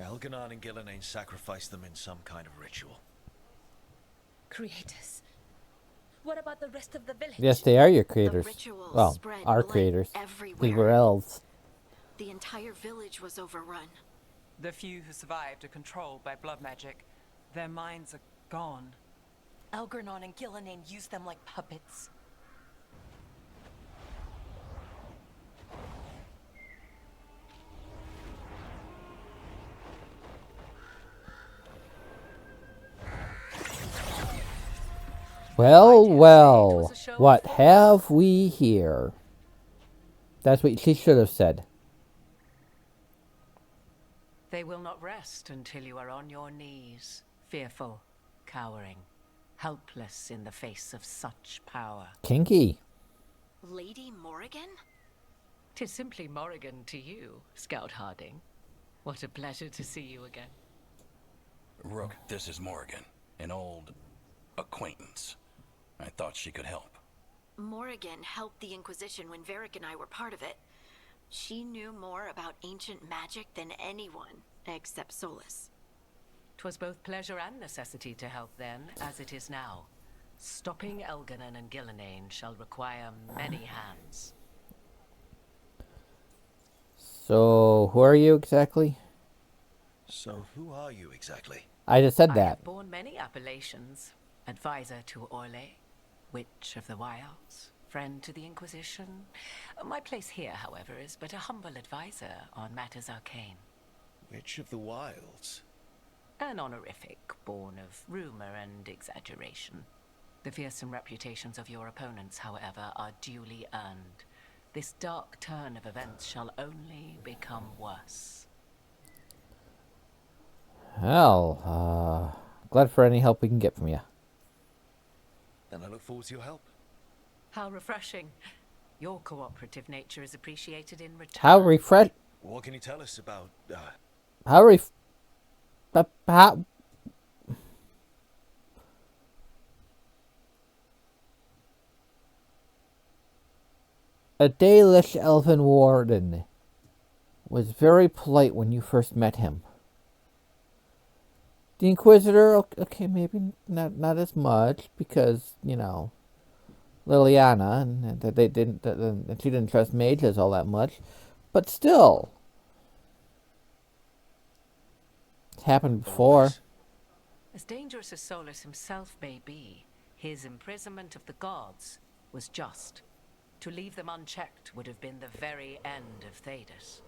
Elganon and Gillenane sacrificed them in some kind of ritual. Creators. What about the rest of the village? Yes, they are your creators. rituals Well, spread our blood creators. everywhere. We were elves. The entire village was overrun. The few who survived are controlled by blood magic. Their minds are gone. Elganon and Gillenane used them like puppets. Well, well. What have we here? That's what she should have said. They will not rest until you are on your knees, fearful, cowering, helpless in the face of such power. Kinky. Lady Morrigan? 'Tis simply Morrigan to you, Scout Harding. What a pleasure to see you again. Rook, this is Morrigan, an old acquaintance. I thought she could help. Morrigan helped the Inquisition when Varric and I were part of it. She knew more about ancient magic than anyone, except Solus. 'Twas both pleasure and necessity to help then, as it is now. Stopping Elganon and Gillenane shall require many hands. So, who are you exactly? So, who are you exactly? I just said I that. have borne many appellations. Advisor to Orlais, Witch of the Wilds, friend to the Inquisition. My place here, however, is but a humble advisor on matters arcane. Witch of the Wilds? An honorific born of rumor and exaggeration. The fearsome reputations of your opponents, however, are duly earned. This dark turn of events shall only become worse. Hell, glad for any help we can get from you. Then I look forward to your help. How refreshing. Your cooperative nature is appreciated in return. What can you tell us about, A Dalish elven warden was very polite when you first met him. The Inquisitor, okay, maybe not as much because, you know, Liliana, and she didn't trust mages all that much, but still, it's happened before. As dangerous as Solus himself may be, his imprisonment of the gods was just. To leave them unchecked would have been the very end of Thedas.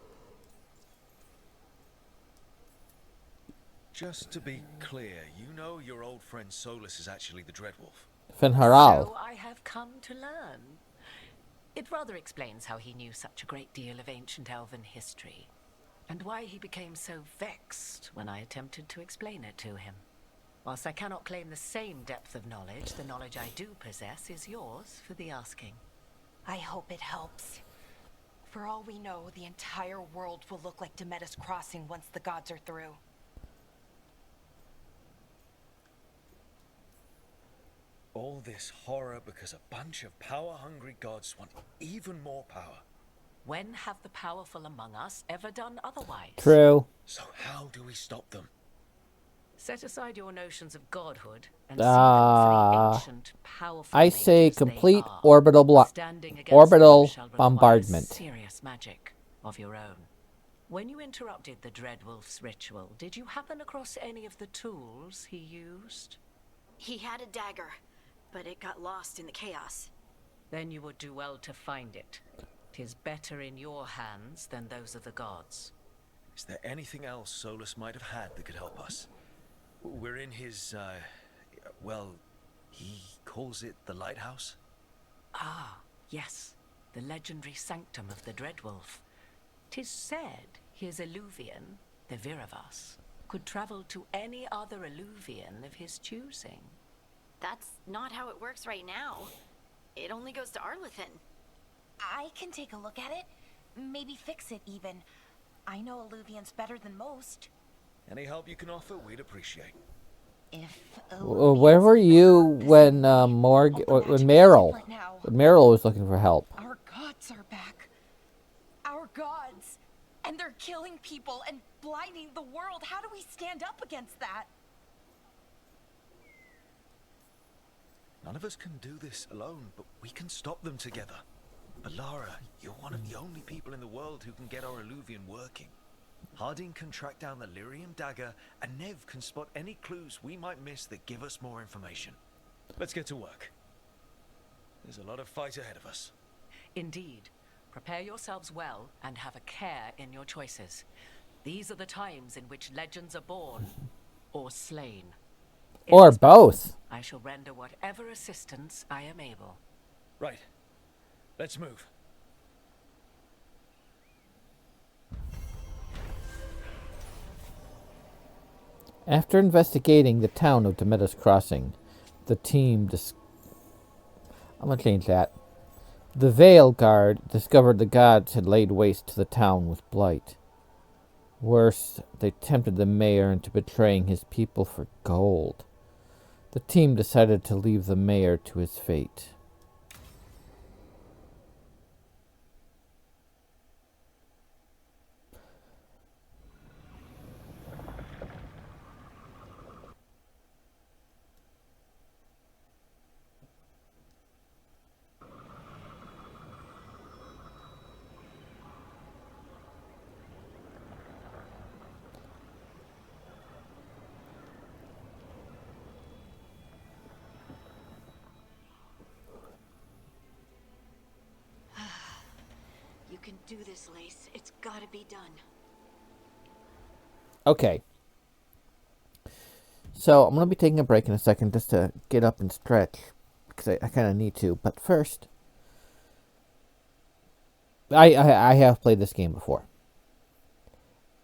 Just to be clear, you know your old friend Solus is actually the Dreadwolf. Finharal. So I have come to learn. It rather explains how he knew such a great deal of ancient elven history, and why he became so vexed when I attempted to explain it to him. Whilst I cannot claim the same depth of knowledge, the knowledge I do possess is yours for the asking. I hope it helps. For all we know, the entire world will look like Demetus Crossing once the gods are through. All this horror because a bunch of power-hungry gods want even more power. When have the powerful among us ever done otherwise? True. So how do we stop them? Set aside your notions of godhood and see them for the ancient, powerful I say natures complete they are. orbital Standing against orbital them shall require bombardment. Serious magic of your own. When you interrupted the Dreadwolf's ritual, did you happen across any of the tools he used? He had a dagger, but it got lost in the chaos. Then you would do well to find it. 'Tis better in your hands than those of the gods. Is there anything else Solus might have had that could help us? We're in his, well, he calls it the lighthouse? Ah, yes. The legendary sanctum of the Dreadwolf. 'Tis said his Illuvian, the Viravas, could travel to any other Illuvian of his choosing. That's not how it works right now. It only goes to Arlathan. I can take a look at it. Maybe fix it even. I know Illuvians better than most. Any help you can offer, we'd appreciate. Where were you when Meryl was looking for help? Our gods are back. Our gods. And they're killing people and blinding the world. How do we stand up against that? None of us can do this alone, but we can stop them together. Alara, you're one of the only people in the world who can get our Illuvian working. Harding can track down the Lyrium dagger, and Nev can spot any clues we might miss that give us more information. Let's get to work. There's a lot of fight ahead of us. Indeed. Prepare yourselves well and have a care in your choices. These are the times in which legends are born or slain. Or both. I shall render whatever assistance I am able. Right. Let's move. After investigating the town of Demetus Crossing, the team I'm gonna change that. The Veilguard discovered the gods had laid waste to the town with blight. Worse, they tempted the mayor into betraying his people for gold. The team decided to leave the mayor to his fate. do this, Lace. It's gotta be done. Okay. So, I'm going to be taking a break in a second just to get up and stretch. Because I kind of need to. But first, I have played this game before.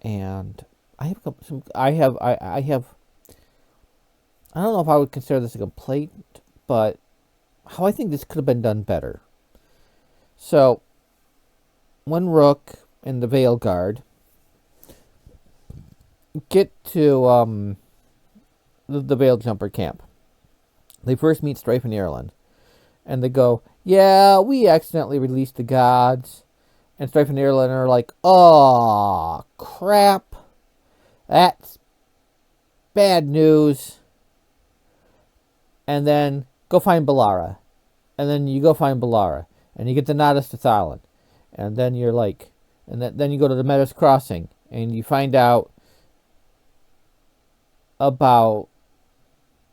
And I have I don't know if I would consider this a complaint, but how I think this could have been done better. So, when Rook and the Veilguard get to the Veil Jumper camp, they first meet Strafe and Ireland, and they go, "Yeah, we accidentally released the gods." And Strafe and Ireland are like, "Oh, crap. That's bad news." And then go find Balara. And then you go find Balara. And you get the Nodus to Thailand. And then you're like, and then you go to the Meadows Crossing. And you find out about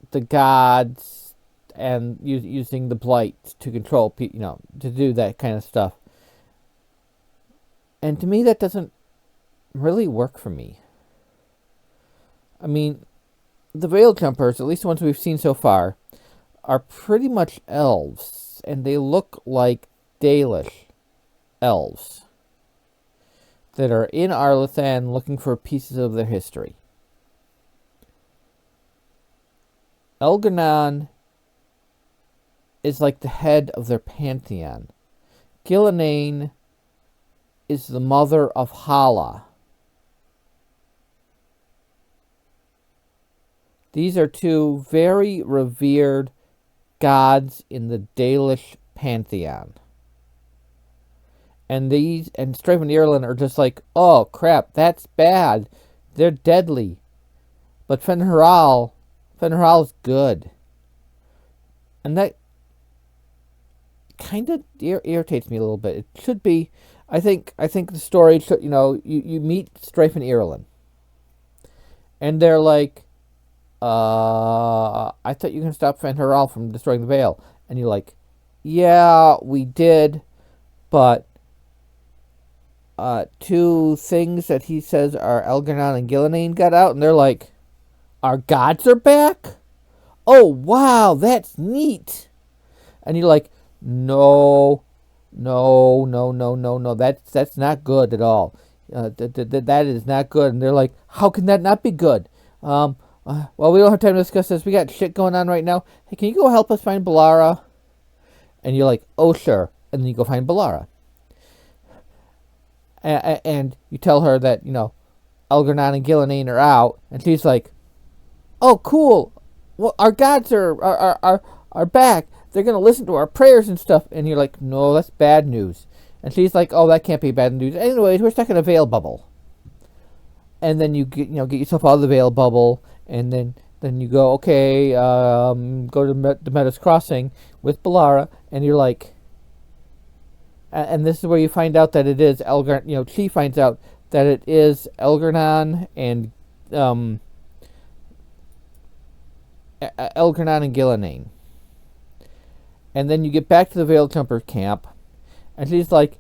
the gods and using the blight to control people, to do that kind of stuff. And to me, that doesn't really work for me. I mean, the Veil Jumpers, at least the ones we've seen so far, are pretty much elves. And they look like Dalish elves that are in Arlathan looking for pieces of their history. Elgar'nan is like the head of their pantheon. Gillenane is the mother of Hala. These are two very revered gods in the Dalish pantheon. And Strafe and Ireland are just like, "Oh crap, that's bad. They're deadly." But Fen'Haral is good. And that kind of irritates me a little bit. It should be, I think the story should, you meet Strafe and Ireland. And they're like, "I thought you can stop Fen'Haral from destroying the Veil." And you're like, "Yeah, we did, but two things that he says are Elgar'nan and Gillenane got out," and they're like, "Our gods are back? Oh, wow, that's neat." And you're like, no, that's not good at all. That is not good. And they're like, "How can that not be good? Well, we don't have time to discuss this. We got shit going on right now. Hey, can you go help us find Balara?" And you're like, "Oh, sure." And then you go find Balara. And you tell her that, Elgar'nan and Gillenane are out. And she's like, "Oh, cool. Well, our gods are back. They're going to listen to our prayers and stuff." And you're like, "No, that's bad news." And she's like, "Oh, that can't be bad news. Anyways, we're stuck in a Veilbubble." And then you get yourself out of the Veilbubble. And then you go, okay, go to the Meadows Crossing with Balara. And you're like, and this is where you find out that it is Elgar'nan. She finds out that it is Elgar'nan and Gillenane. And then you get back to the Veil Jumper camp, and she's like,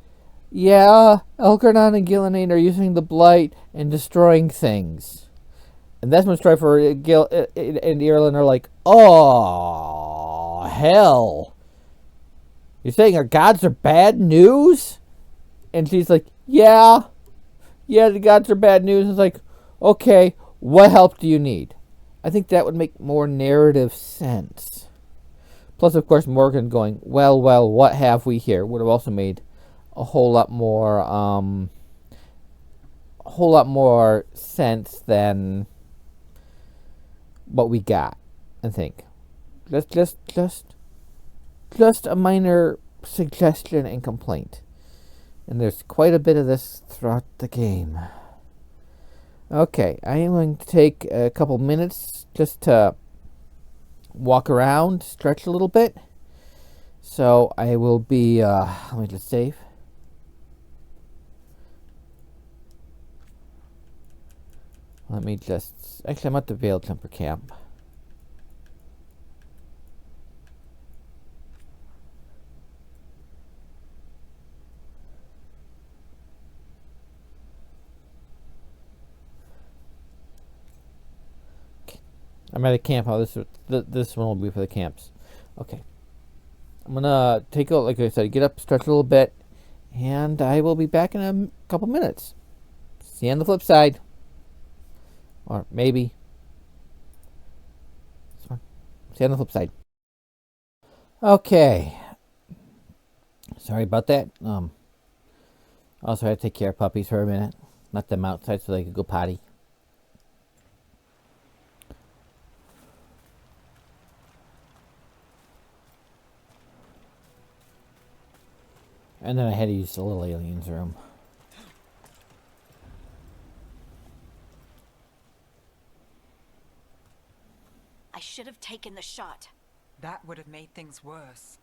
"Yeah, Elgar'nan and Gillenane are using the blight and destroying things." And that's when Strifer and Ireland are like, "Oh, hell. You're saying our gods are bad news?" And she's like, Yeah, the gods are bad news." It's like, okay, what help do you need? I think that would make more narrative sense. Plus, of course, Morgan going, well, what have we here?" would have also made a whole lot more sense than what we got. I think just a minor suggestion and complaint. And there's quite a bit of this throughout the game. Okay, I am going to take a couple minutes just to walk around, stretch a little bit. So I will be, let me just save. Actually, I'm at the Veil Jumper camp. I'm at a camp. Oh, this one will be for the camps. Okay. I'm gonna take a, like I said, get up, stretch a little bit, and I will be back in a couple minutes. See you on the flip side. Or maybe. See you on the flip side. Okay. Sorry about that. Also had to take care of puppies for a minute. Let them outside so they could go potty. And then I had to use the little alien's room. I should have taken the shot. That would have made things worse.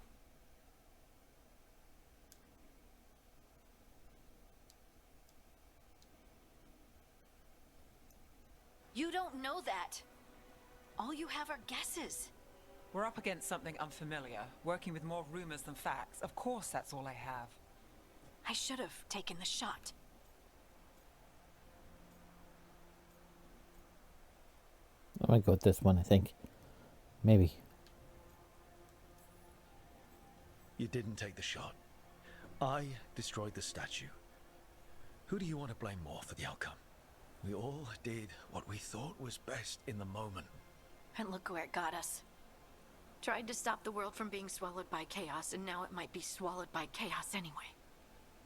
You don't know that. All you have are guesses. We're up against something unfamiliar, working with more rumors than facts. Of course, that's all I have. I should have taken the shot. I'm gonna go with this one, I think. Maybe. You didn't take the shot. I destroyed the statue. Who do you want to blame more for the outcome? We all did what we thought was best in the moment. And look where it got us. Tried to stop the world from being swallowed by chaos, and now it might be swallowed by chaos anyway.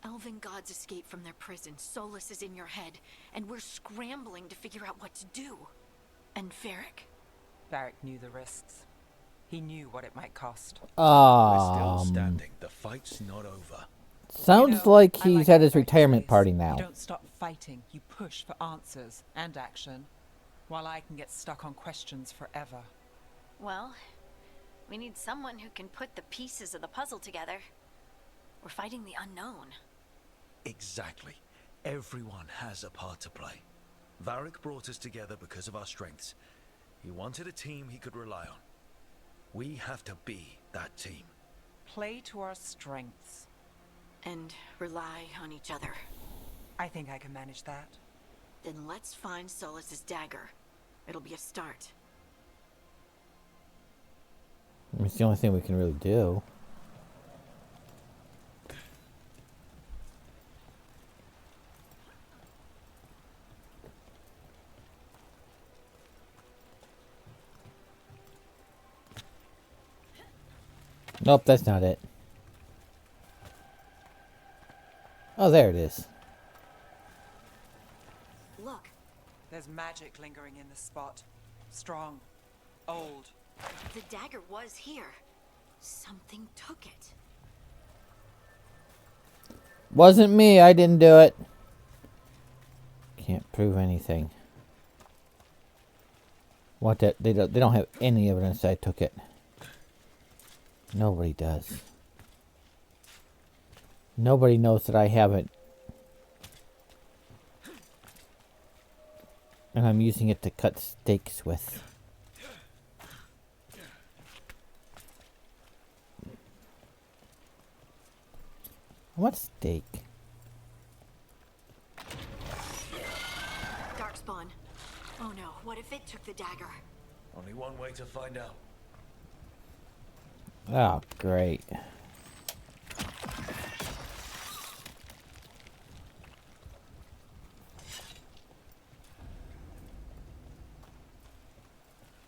Elven gods escaped from their prison, Solus is in your head, and we're scrambling to figure out what to do. And Varric? Varric knew the risks. He knew what it might cost. We're still standing. The fight's not over. Sounds like he's at his retirement party now. You don't stop fighting. You push for answers and action, while I can get stuck on questions forever. Well, we need someone who can put the pieces of the puzzle together. We're fighting the unknown. Exactly. Everyone has a part to play. Varric brought us together because of our strengths. He wanted a team he could rely on. We have to be that team. Play to our strengths. And rely on each other. I think I can manage that. Then let's find Solus's dagger. It'll be a start. It's the only thing we can really do. Nope, that's not it. Oh, there it is. Look. There's magic lingering in this spot. Strong. Old. The dagger was here. Something took it. Wasn't me. I didn't do it. Can't prove anything. What? That they don't have any evidence that I took it. Nobody does. Nobody knows that I haven't. And I'm using it to cut steaks with. What steak? Darkspawn. Oh no, what if it took the dagger? Only one way to find out. Oh, great.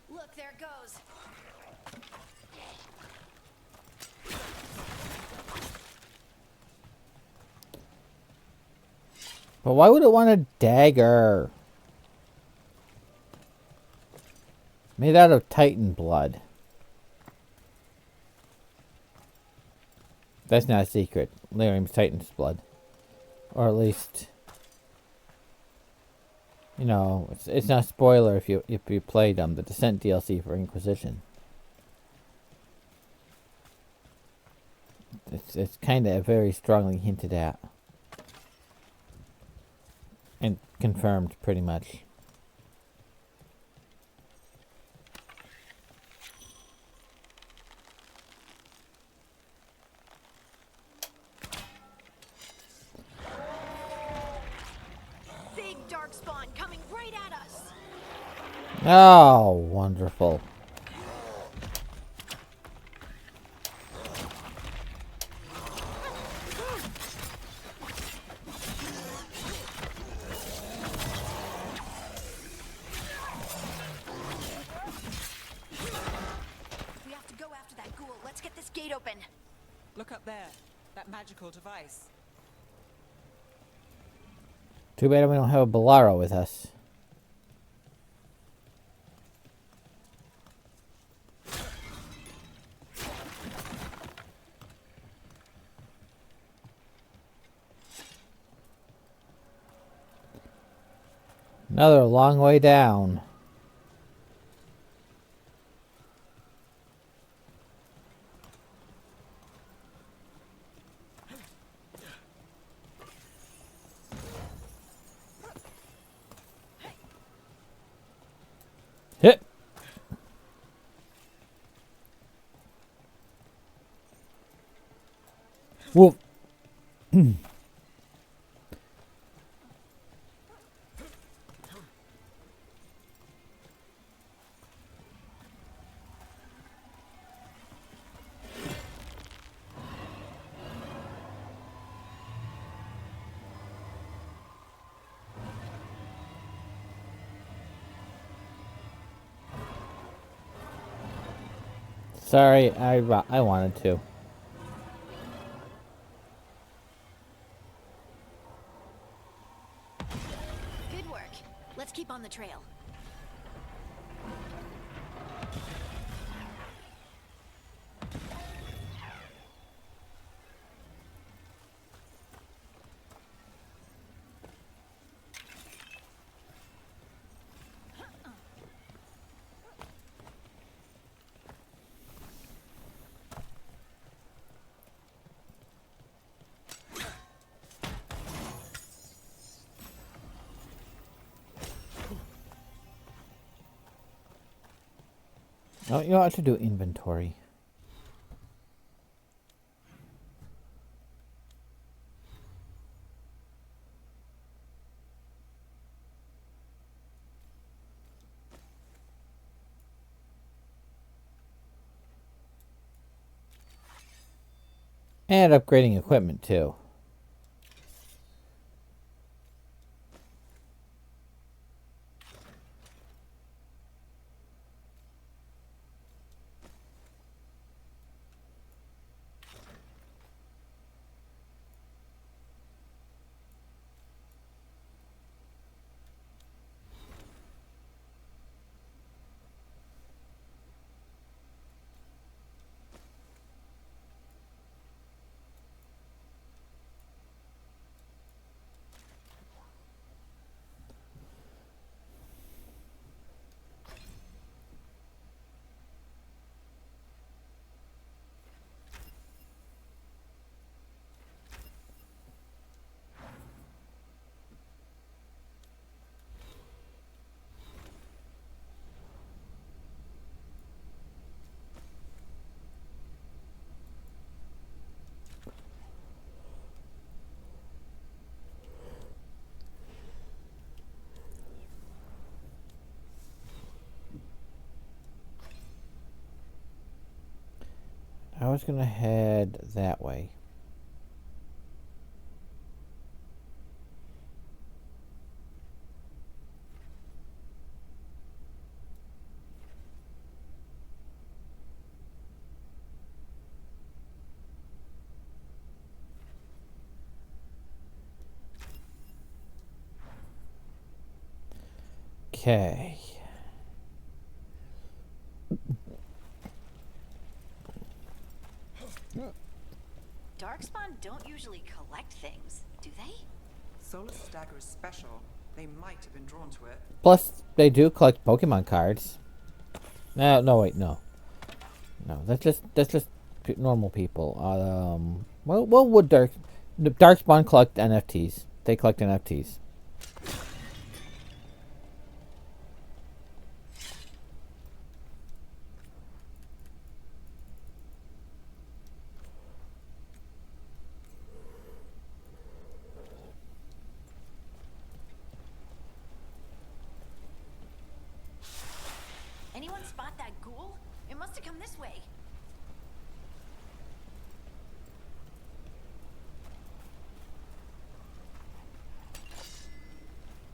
Look, there it goes. But why would it want a dagger? Made out of Titan blood. That's not a secret. Lyrium's Titan's blood. Or at least, you know, it's not a spoiler if you played the Descent DLC for Inquisition. It's kind of very strongly hinted at. And confirmed, pretty much. Oh, wonderful. We have to go after that ghoul. Let's get this gate open. Look up there. That magical device. Too bad we don't have a Bolaro with us. Another long way down. Hit. Whoa. Sorry, I wanted to. Good work. Let's keep on the trail. Oh, you ought to do inventory. And upgrading equipment too. I was gonna head that way. Okay. Darkspawn don't usually collect things, do they? Solar Stagger is special. They might have been drawn to it. Plus, they do collect Pokemon cards. No, wait, no. No, that's just normal people. What would Darkspawn collect NFTs? They collect NFTs. anyone spot that ghoul? It must have come this way.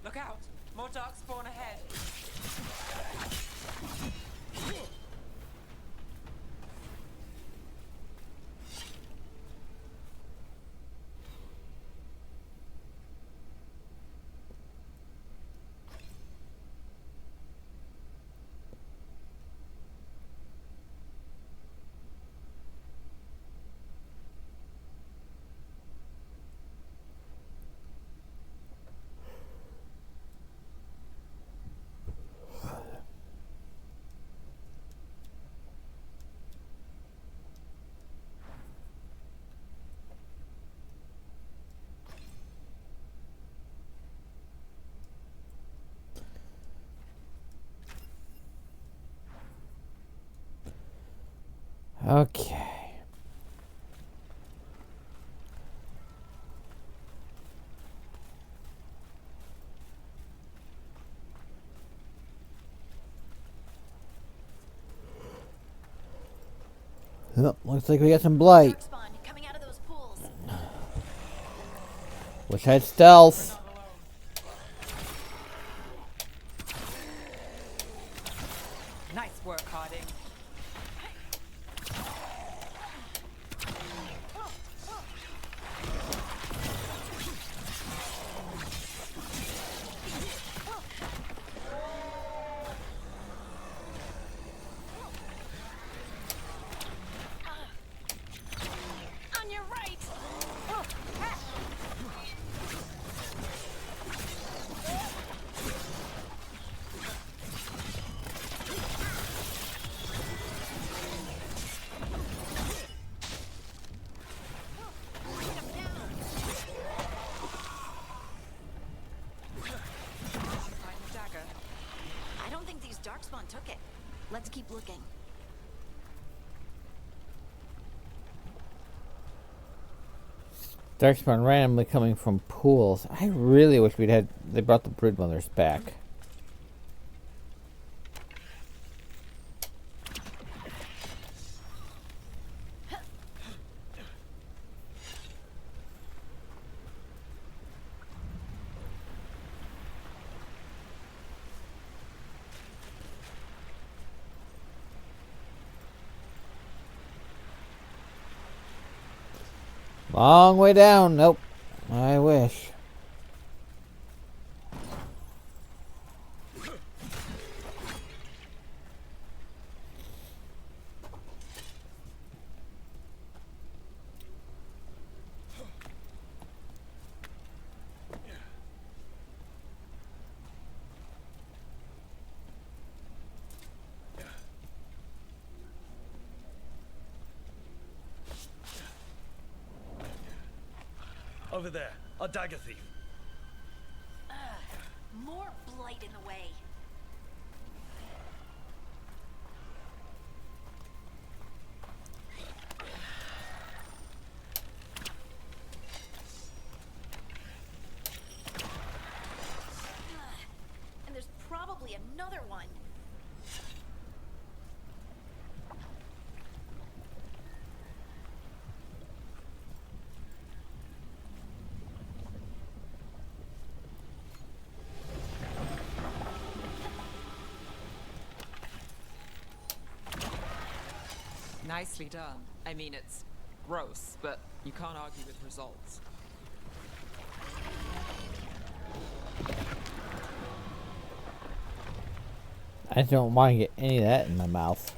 Look out! More darkspawn ahead. Okay. Oh, looks like we got some blight. Coming out of those pools. Wish I had stealth. Nice work, Harding. On your right. I don't think these darkspawn took it. Let's keep looking. Darkspawn randomly coming from pools. I really wish they brought the broodmothers back. Long way down. Nope. I wish. Over there, a dagger thief. More blight in the way. And there's probably another one. Nicely done. I mean, it's gross, but you can't argue with results. I don't want to get any of that in my mouth.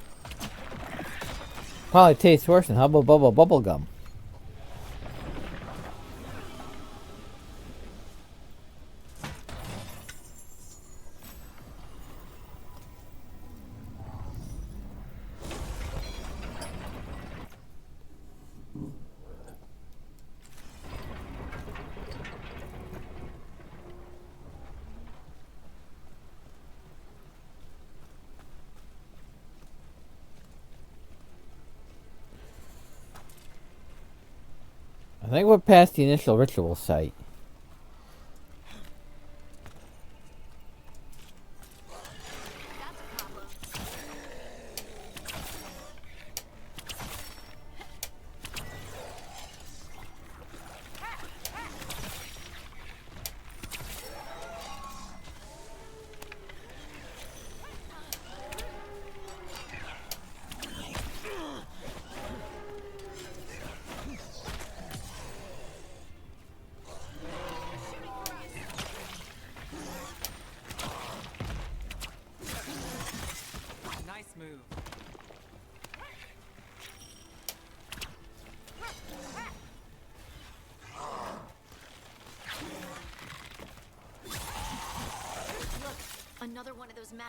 Probably tastes worse than Hubba Bubba bubble gum. I think we're past the initial ritual site.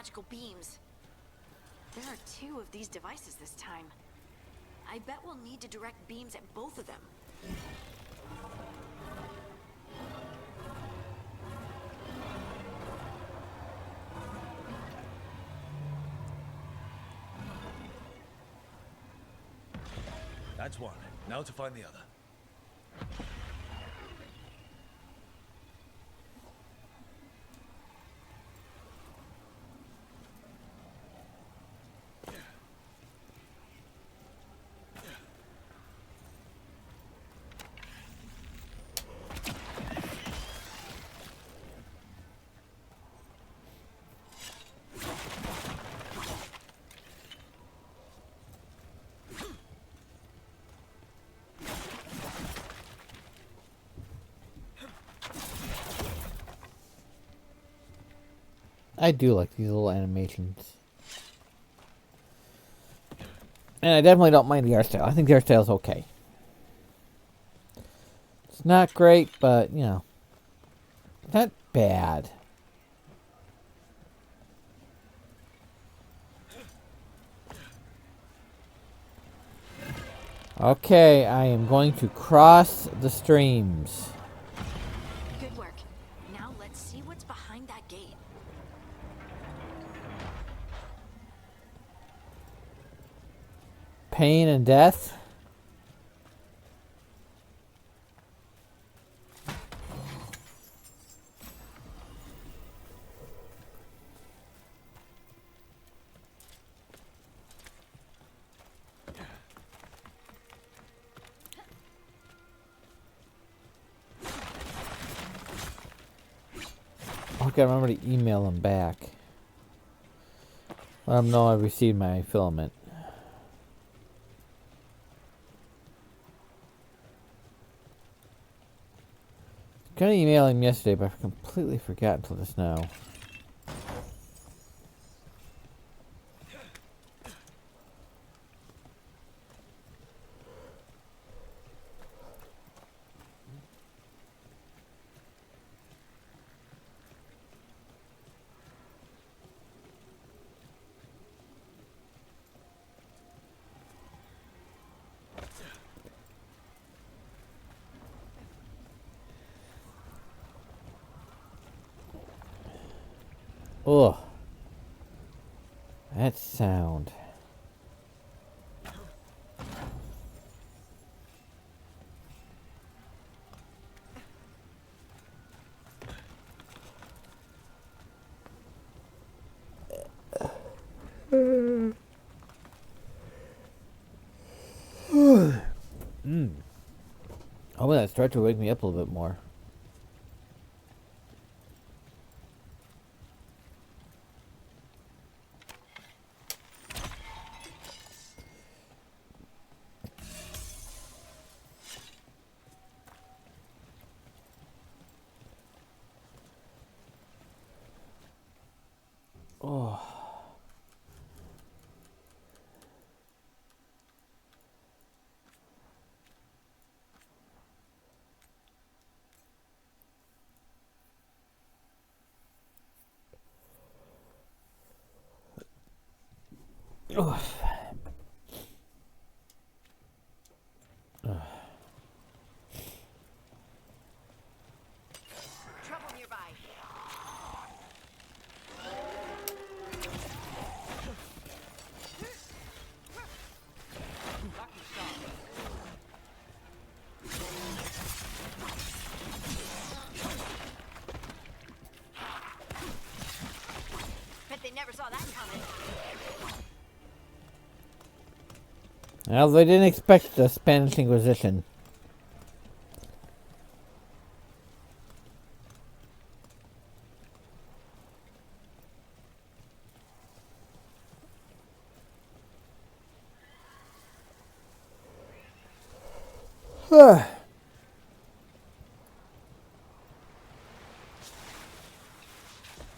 magical beams. There are 2 of these devices this time. I bet we'll need to direct beams at both of them. That's one. Now to find the other. I do like these little animations. And I definitely don't mind the art style. I think the art style is okay. It's not great, but, you know, not bad. Okay, I am going to cross the streams. Good work. Now let's see what's behind that gate. Pain and death. Okay, remember to email them back. Let them know I received my filament. I was gonna email him yesterday, but I completely forgot until just now. Ugh. That sound. Oh, that started to wake me up a little bit more. Oh. Oh. Trouble nearby. Bet they never saw that coming. Well, they didn't expect the Spanish Inquisition.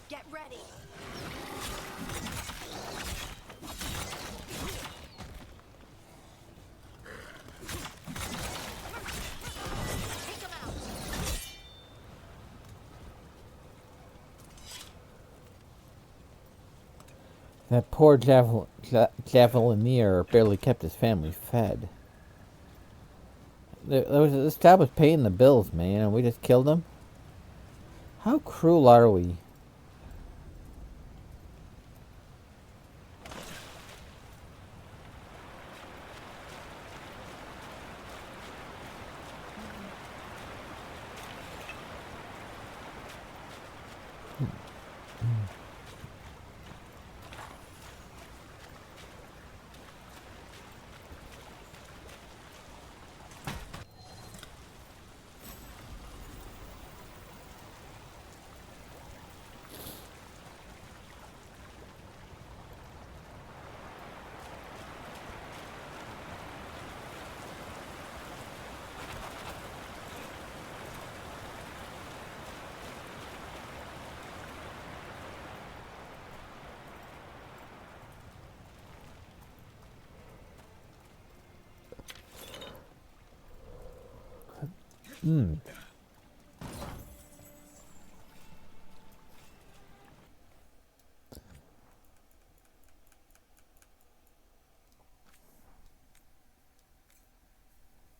Get ready. Take them out. That poor Javelineer barely kept his family fed. This guy was paying the bills, man, and we just killed him? How cruel are we?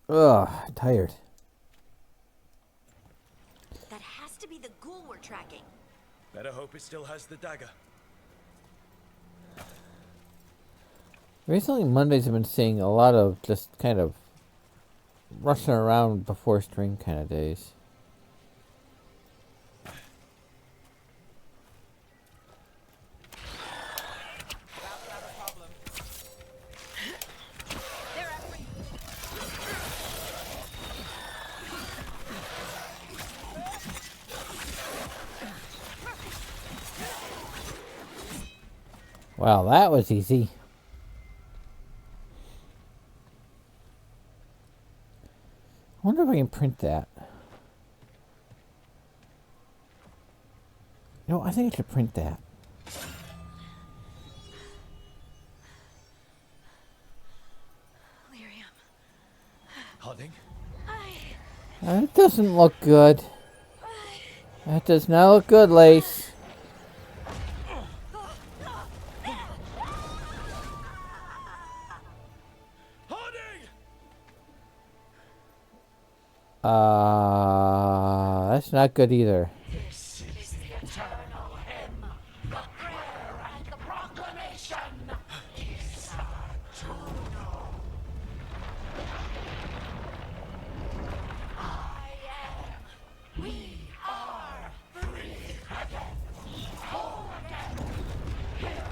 Ugh, tired. That has to be the ghoul we're tracking. Better hope it still has the dagger. Recently, Mondays have been seeing a lot of just kind of rushing around before stream kind of days. Wow, that was easy. I wonder if I can print that. No, I think I should print that. Harding? That doesn't look good. That does not look good, Lace. That's not good either. This is the eternal hymn, the prayer and the proclamation. We are free again, whole again, here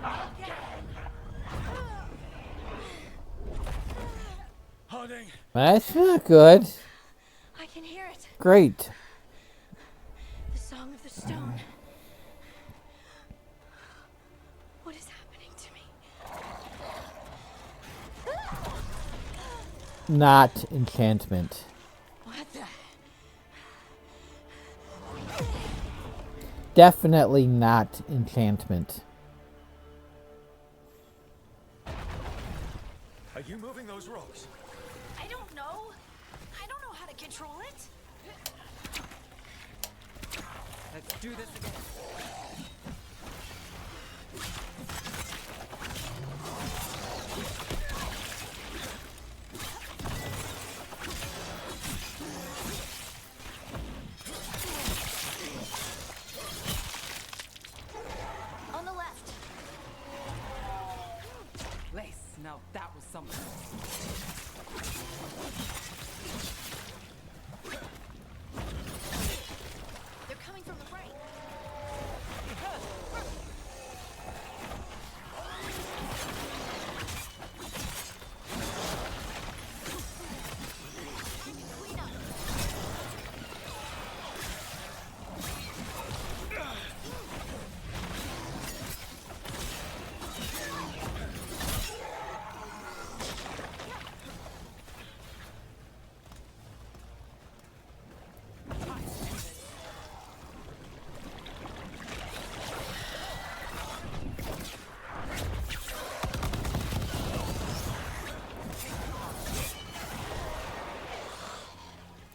again. Harding! That's not good. I can hear it. Great. The song of the stone. What is happening to me? Not enchantment. What the? Definitely not enchantment. Are you moving those rocks? I don't know. I don't know how to control it. Let's do this again. On the left. Lace, now that was something. They're coming from the right.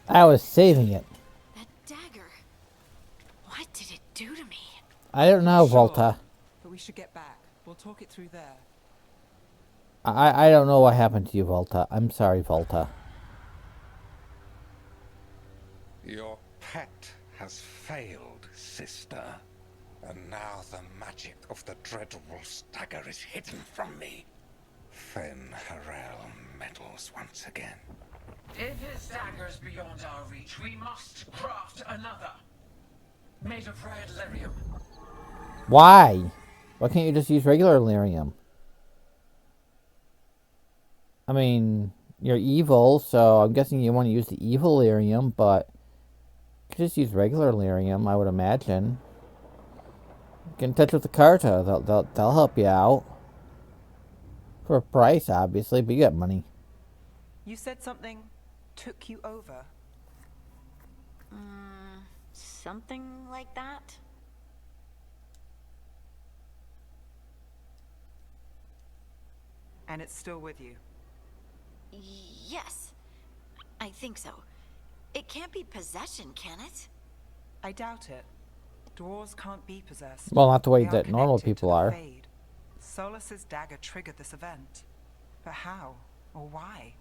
I was saving it. That dagger. What did it do to me? I don't know, Sure, Volta. but we should get back. We'll talk it through there. I don't know what happened to you, Volta. I'm sorry, Volta. Your pet has failed, sister. And now the magic of the Dreadwolf's dagger is hidden from me. Fen Harel meddles once again. If his dagger's beyond our reach, we must craft another. Made of red lyrium. Why? Why can't you just use regular lyrium? I mean, you're evil, so I'm guessing you want to use the evil lyrium, but you could just use regular lyrium, I would imagine. Get in touch with the Carta. They'll help you out. For a price, obviously, but you got money. You said something took you over. Something like that? And it's still with you. Yes. I think so. It can't be possession, can it? I doubt it. Dwarves can't be possessed. Well, not the way They are that normal connected to people the are. Fade. Solus's dagger triggered this event. But how? Or why?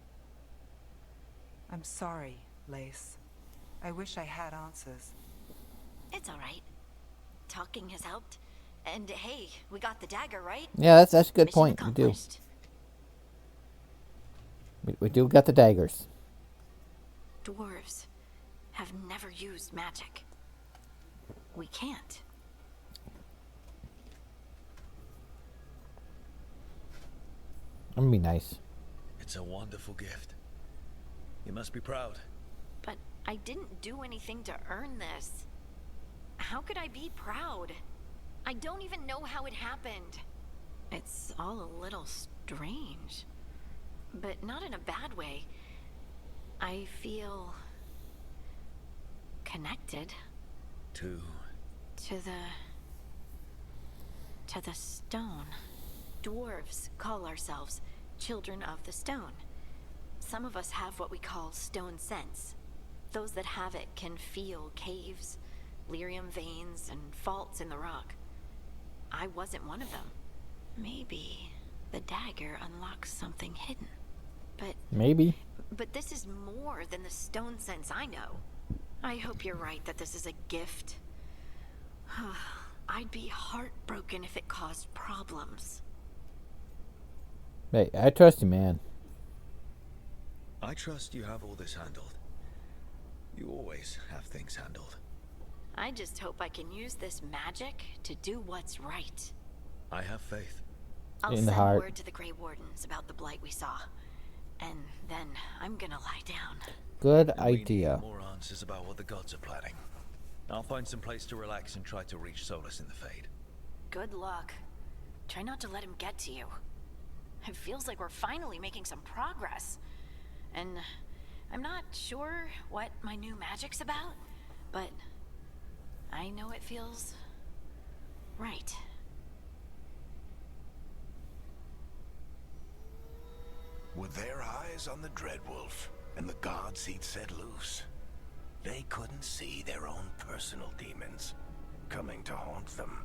I'm sorry, Lace. I wish I had answers. It's alright. Talking has helped. And hey, we got the dagger, right? Yeah, that's a good Mission point. We do. accomplished. We do got the daggers. Dwarves have never used magic. We can't. That'd be nice. It's a wonderful gift. You must be proud. But I didn't do anything to earn this. How could I be proud? I don't even know how it happened. It's all a little strange. But not in a bad way. I feel connected To the stone. Dwarves call ourselves children of the stone. Some of us have what we call stone sense. Those that have it can feel caves, lyrium veins, and faults in the rock. I wasn't one of them. Maybe the dagger unlocks something hidden. Maybe. But this is more than the stone sense I know. I hope you're right that this is a gift. I'd be heartbroken if it caused problems. Hey, I trust you, man. I trust you have all this handled. You always have things handled. I just hope I can use this magic to do what's right. I have faith. I'll In the send heart. word to the Grey Wardens about the blight we saw. And then I'm gonna lie down. Good And we idea. need more answers about what the gods are planning. I'll find some place to relax and try to reach Solus in the Fade. Good luck. Try not to let him get to you. It feels like we're finally making some progress. And I'm not sure what my new magic's about, but I know it feels right. With their eyes on the Dreadwolf and the gods he'd set loose, they couldn't see their own personal demons coming to haunt them.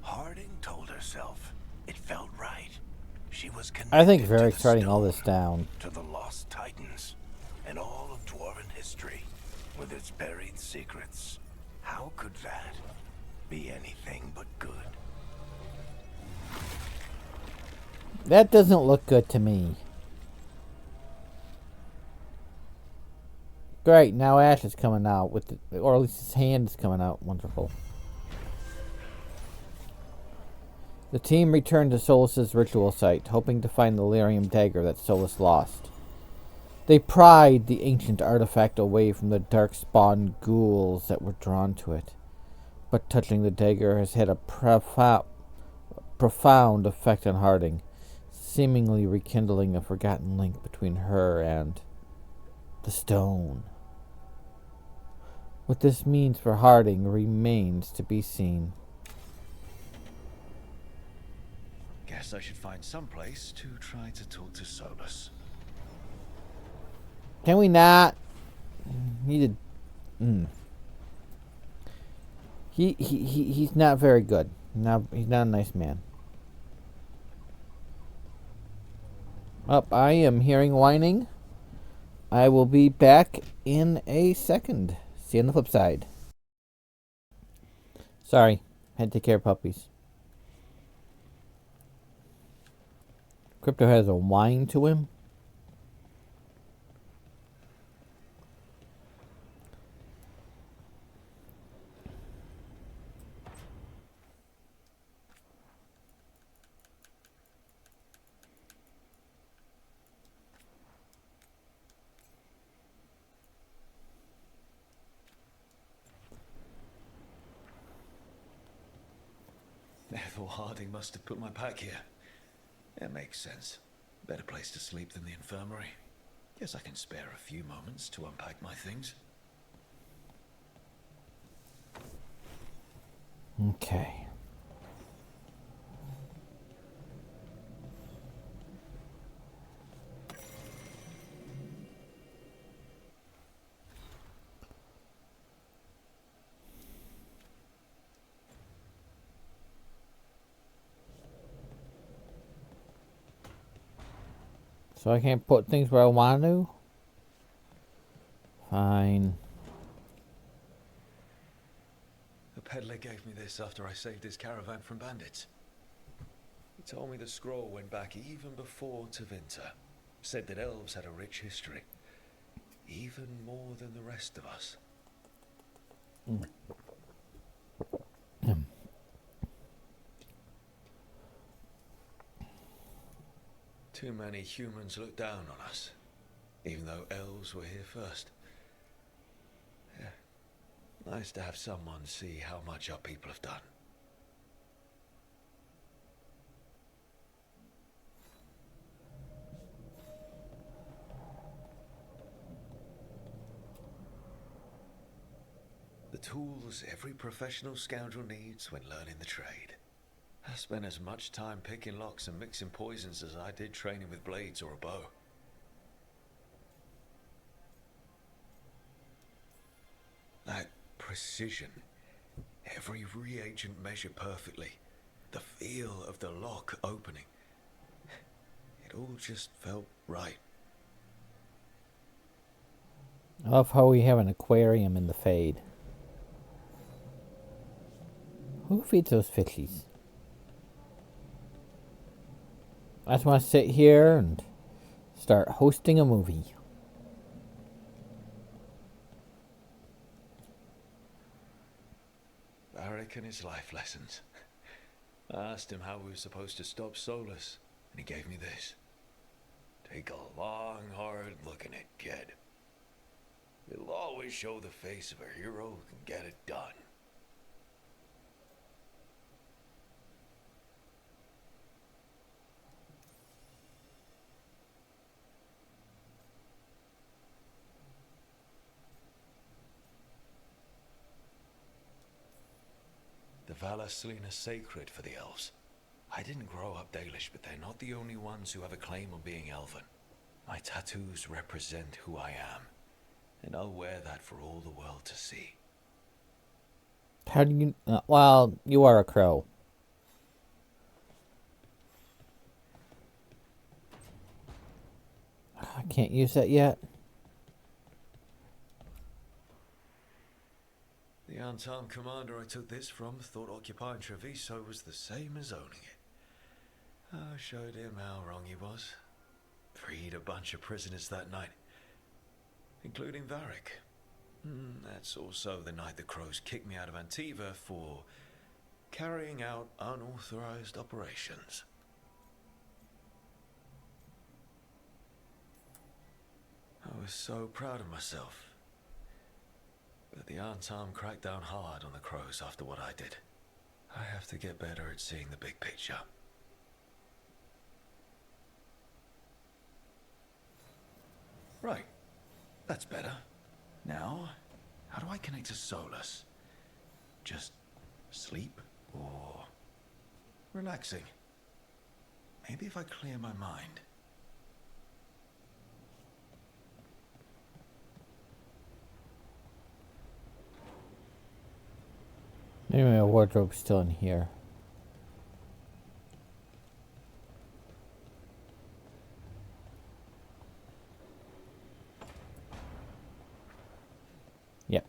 Harding told herself it felt right. She was connected I think to Varric's the writing all stone, this down. to the lost titans, and all of dwarven history with its buried secrets. How could that be anything but good? That doesn't look good to me. Great, now Ash is coming out with or at least his hand is coming out. Wonderful. The team returned to Solus's ritual site, hoping to find the lyrium dagger that Solus lost. They pried the ancient artifact away from the dark-spawn ghouls that were drawn to it. But touching the dagger has had a profound effect on Harding, seemingly rekindling a forgotten link between her and the stone. What this means for Harding remains to be seen. Guess I should find some place to try to talk to Solus. Can we not? He He's not very good. He's not a nice man. Up, I am hearing whining. I will be back in a second. See you on the flip side. Sorry, had to take care of puppies. Crypto has a whine to him. Ethel Harding must have put my pack here. It makes sense. Better place to sleep than the infirmary. Guess I can spare a few moments to unpack my things. Okay. So I can't put things where I want to? Fine. The peddler gave me this after I saved his caravan from bandits. He told me the scroll went back even before Tevinter. Said that elves had a rich history. Even more than the rest of us. Too many humans look down on us, even though elves were here first. Yeah. Nice to have someone see how much our people have done. The tools every professional scoundrel needs when learning the trade. I spent as much time picking locks and mixing poisons as I did training with blades or a bow. That precision. Every reagent measured perfectly. The feel of the lock opening. It all just felt right. I love how we have an aquarium in the Fade. Who feeds those fishies? I just want to sit here and start hosting a movie. Varric and his life lessons. I asked him how we were supposed to stop Solus, and he gave me this. Take a long, hard look at it, kid. It'll always show the face of a hero who can get it done. The Valasleen are sacred for the elves. I didn't grow up Dalish, but they're not the only ones who have a claim on being elven. My tattoos represent who I am, and I'll wear that for all the world to see. How do you... well, you are a crow. I can't use that yet. The unarmed commander I took this from thought occupying Treviso was the same as owning it. I showed him how wrong he was. Freed a bunch of prisoners that night, including Varric. That's also the night the crows kicked me out of Antiva for carrying out unauthorized operations. I was so proud of myself. But the Arntam cracked down hard on the crows after what I did. I have to get better at seeing the big picture. Right. That's better. Now, how do I connect to Solus? Just sleep or relaxing? Maybe if I clear my mind. Anyway, my wardrobe's still in here. Yep.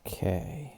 Okay.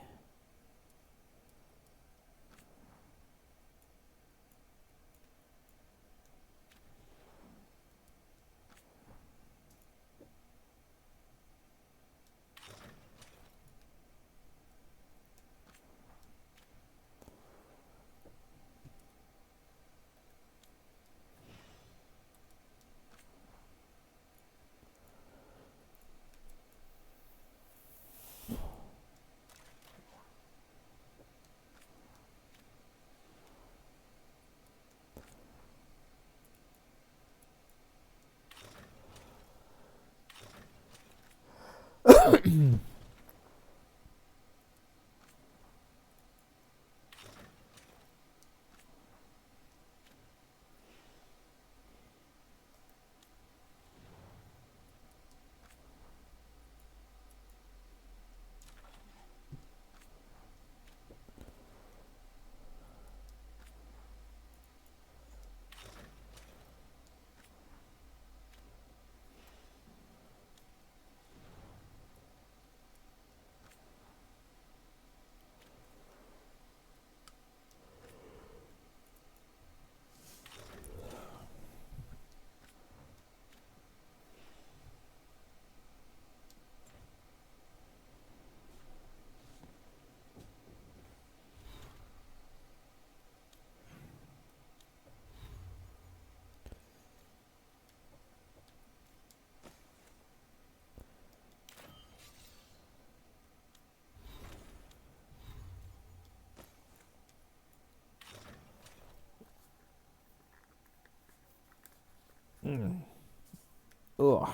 Ugh.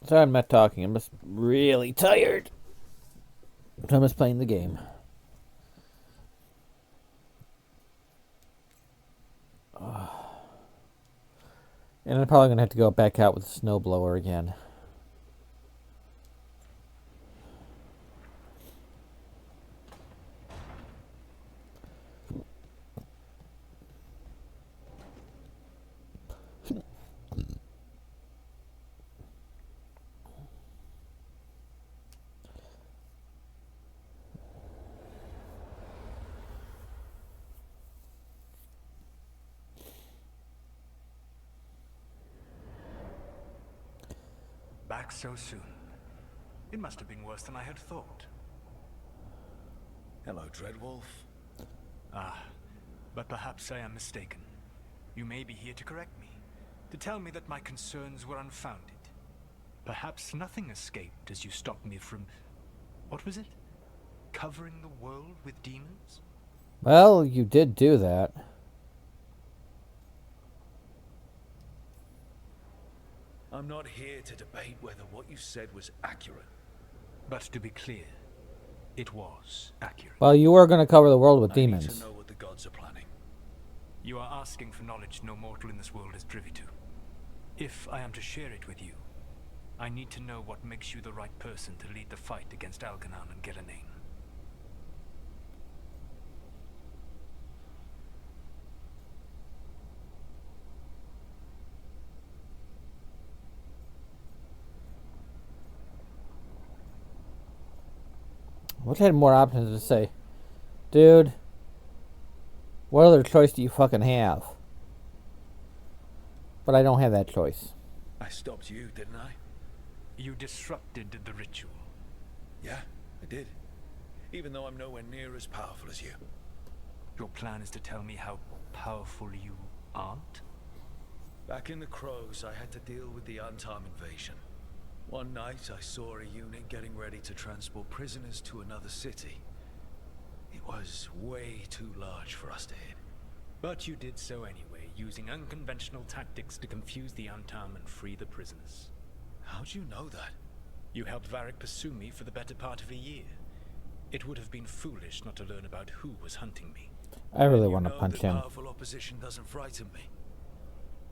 Sorry I'm not talking. I'm just really tired. I'm just playing the game. And I'm probably going to have to go back out with a snowblower again. Back so soon. It must have been worse than I had thought. Hello, Dreadwolf. Ah, but perhaps I am mistaken. You may be here to correct me, to tell me that my concerns were unfounded. Perhaps nothing escaped as you stopped me from... what was it? Covering the world with demons? Well, you did do that. I'm not here to debate whether what you said was accurate. But to be clear, it was accurate. Well, you were going to cover the world with demons. I need to know what the gods are planning. You are asking for knowledge no mortal in this world is privy to. If I am to share it with you, I need to know what makes you the right person to lead the fight against Algernon and Gillenane. What had more options to say? Dude, what other choice do you fucking have? But I don't have that choice. I stopped you, didn't I? You disrupted the ritual. Yeah, I did. Even though I'm nowhere near as powerful as you. Your plan is to tell me how powerful you aren't? Back in the Crows, I had to deal with the Antarm invasion. One night, I saw a unit getting ready to transport prisoners to another city. It was way too large for us to hit. But you did so anyway, using unconventional tactics to confuse the Antarm and free the prisoners. How'd you know that? You helped Varric pursue me for the better part of a year. It would have been foolish not to learn about who was hunting me. I really want to punch him. Powerful opposition doesn't frighten me.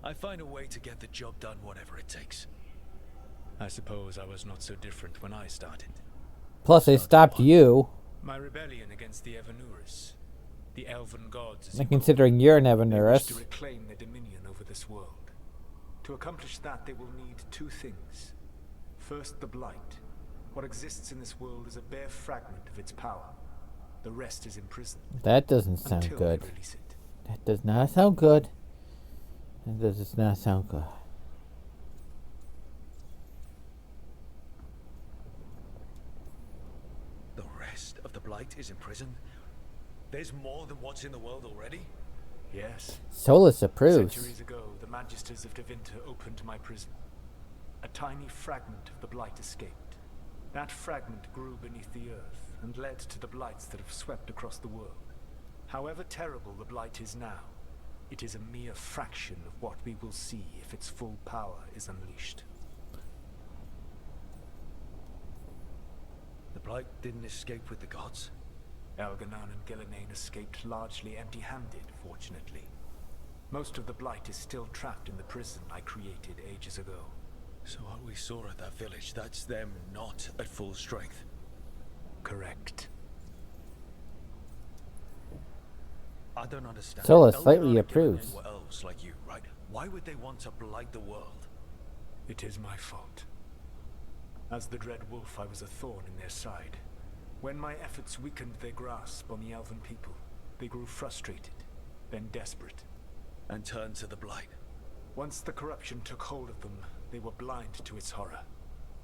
I find a way to get the job done, whatever it takes. I suppose I was not so different when I started. Plus, they stopped you. My rebellion against the Evanuris, the elven gods. And considering you're an They wish Evanuris. to reclaim their dominion over this world. To accomplish that, they will need two things. First, the Blight. What exists in this world is a bare fragment of its power. The rest is imprisoned. That doesn't sound until good. they release it. That does not sound good. That does not sound good. The rest of the Blight is imprisoned? There's more than what's in the world already? Yes. Solus approves. Centuries ago, the Magisters of Tevinter opened my prison. A tiny fragment of the Blight escaped. That fragment grew beneath the earth and led to the Blights that have swept across the world. However terrible the Blight is now, it is a mere fraction of what we will see if its full power is unleashed. The Blight didn't escape with the gods? Algernon and Gillenane escaped largely empty-handed, fortunately. Most of the Blight is still trapped in the prison I created ages ago. So what we saw at that village, that's them not at full strength? Correct. I don't understand. Solus Elven slightly and approves. Gillenane were elves like you, right? Why would they want to blight the world? It is my fault. As the Dread Wolf, I was a thorn in their side. When my efforts weakened their grasp on the Elven people, they grew frustrated, then desperate. And turned to the Blight. Once the corruption took hold of them, they were blind to its horror.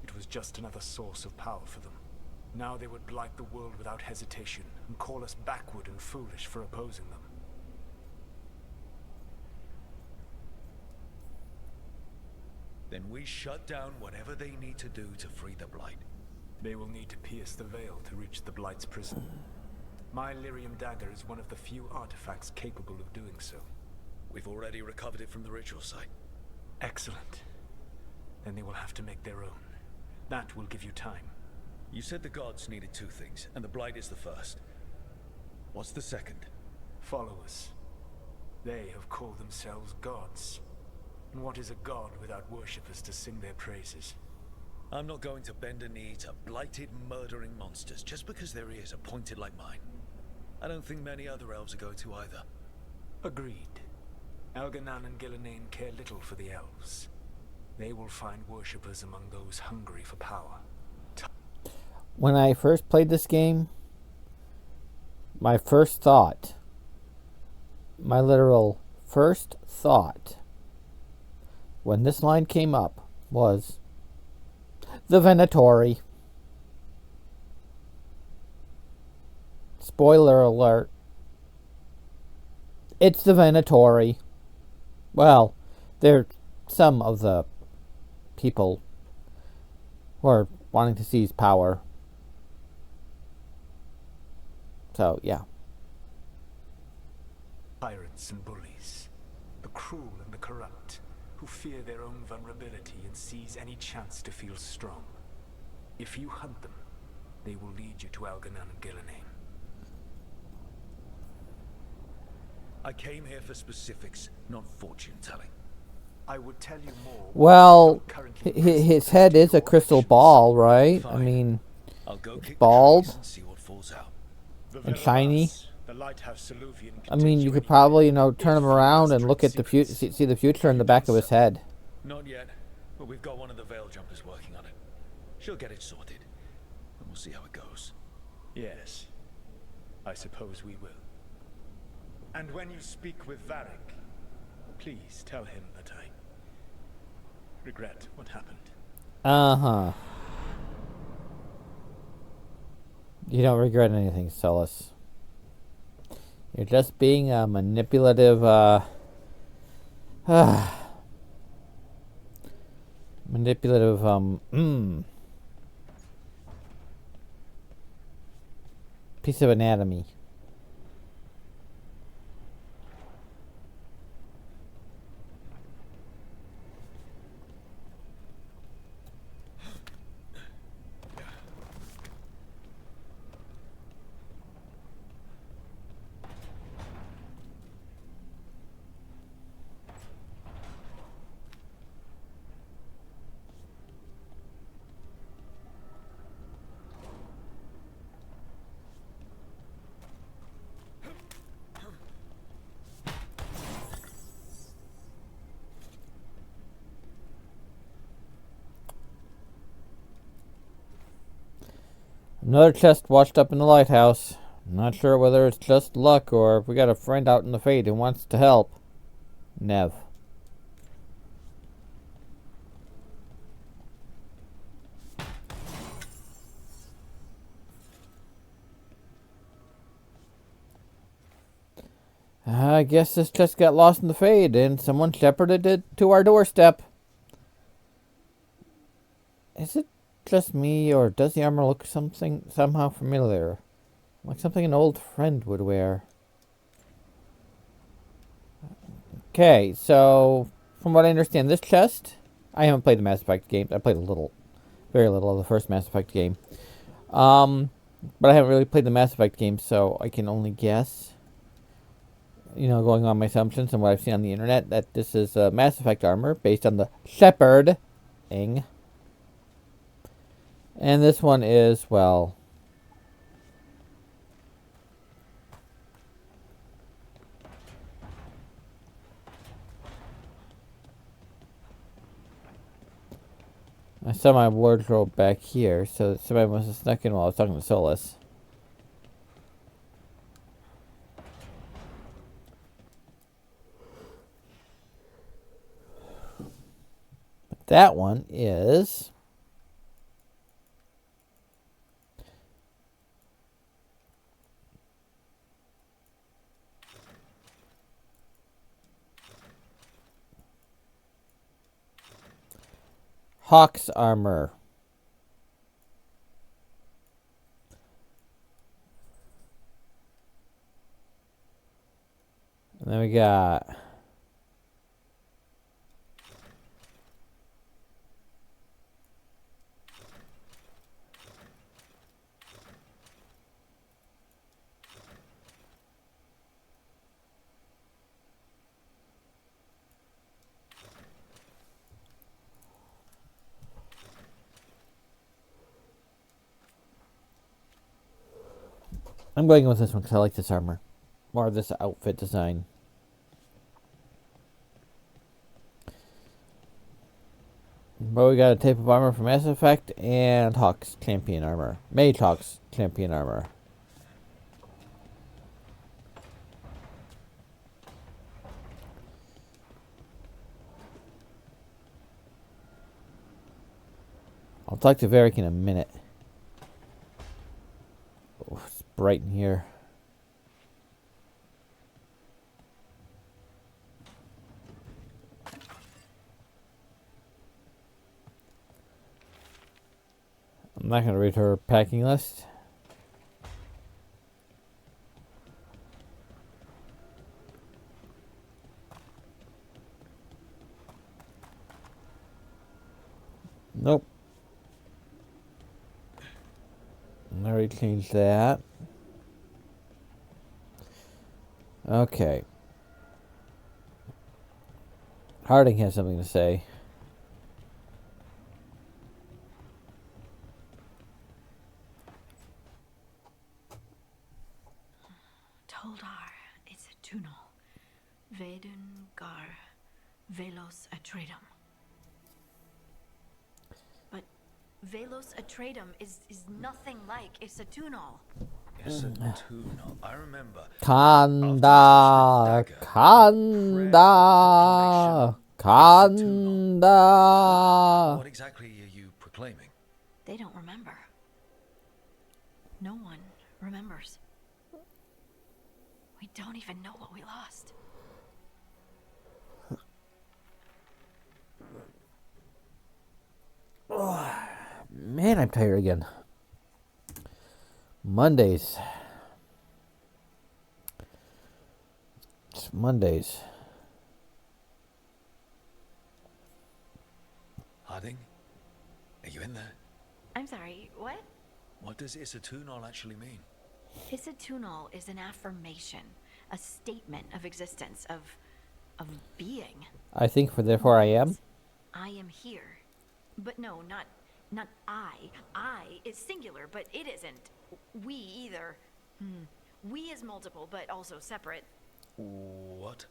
It was just another source of power for them. Now they would blight the world without hesitation, and call us backward and foolish for opposing them. Then we shut down whatever they need to do to free the Blight. They will need to pierce the veil to reach the Blight's prison. My Lyrium dagger is one of the few artifacts capable of doing so. We've already recovered it from the ritual site. Excellent. Then they will have to make their own. That will give you time. You said the gods needed two things, and the Blight is the first. What's the second? Followers. They have called themselves gods. And what is a god without worshippers to sing their praises? I'm not going to bend a knee to blighted, murdering monsters just because their ears are pointed like mine. I don't think many other elves are going to either. Agreed. Algernon and Gillenane care little for the elves. They will find worshippers among those hungry for power. When I first played this game, my first thought, my literal first thought, when this line came up, was the Venatori. Spoiler alert. It's the Venatori. Well, they're some of the people who are wanting to seize power. So, yeah. Tyrants and bullies, the cruel and the corrupt, who fear their own vulnerability and seize any chance to feel strong. If you hunt them, they will lead you to Algernon and Gillenheim. I came here for specifics, not fortune-telling. I would tell you more. Well, his head is a crystal ball, right? I mean, it's bald and shiny. I mean, you could probably, turn him around and look at the future, see the future in the back of his head. Not yet, but we've got one of the Veil Jumpers working on it. She'll get it sorted, and we'll see how it goes. Yes, I suppose we will. And when you speak with Varric, please tell him that I regret what happened. Uh-huh. You don't regret anything, Solus. You're just being a manipulative, piece of anatomy. Another chest washed up in the lighthouse. I'm not sure whether it's just luck or if we got a friend out in the fade who wants to help. Nev. I guess this chest got lost in the fade and someone shepherded it to our doorstep. Is it just me, or does the armor look somehow familiar? Like something an old friend would wear. Okay, so from what I understand, this chest, I haven't played the Mass Effect games. I played very little of the first Mass Effect game. But I haven't really played the Mass Effect games, so I can only guess, going on my assumptions and what I've seen on the internet, that this is Mass Effect armor based on the shepherding. And this one is, well, I saw my wardrobe back here, so somebody must have snuck in while I was talking to Solus. But that one is Hawk's armor. And then we got I'm going with this one because I like this armor. More of this outfit design. But we got a tape of armor from Mass Effect and Hawk's champion armor. Mage Hawk's champion armor. I'll talk to Varric in a minute. Oh, it's bright in here. I'm not going to read her packing list. Nope. I already changed that. Okay. Harding has something to say. Toldar, it's a tunnel. Veilguard, Velos Atreidim. But Velos Atreidim is nothing like Isatunal. Isatunal. I remember. Kanda. What exactly are you proclaiming? They don't remember. No one remembers. We don't even know what we lost. Oh, man, I'm tired again. Mondays. It's Mondays. Harding? Are you in there? I'm sorry, what? What does Isatunal actually mean? Isatunal is an affirmation, a statement of existence, of being. I think for therefore I am. I am here. But no, not I. I is singular, but it isn't. We either. We is multiple, but also separate. What?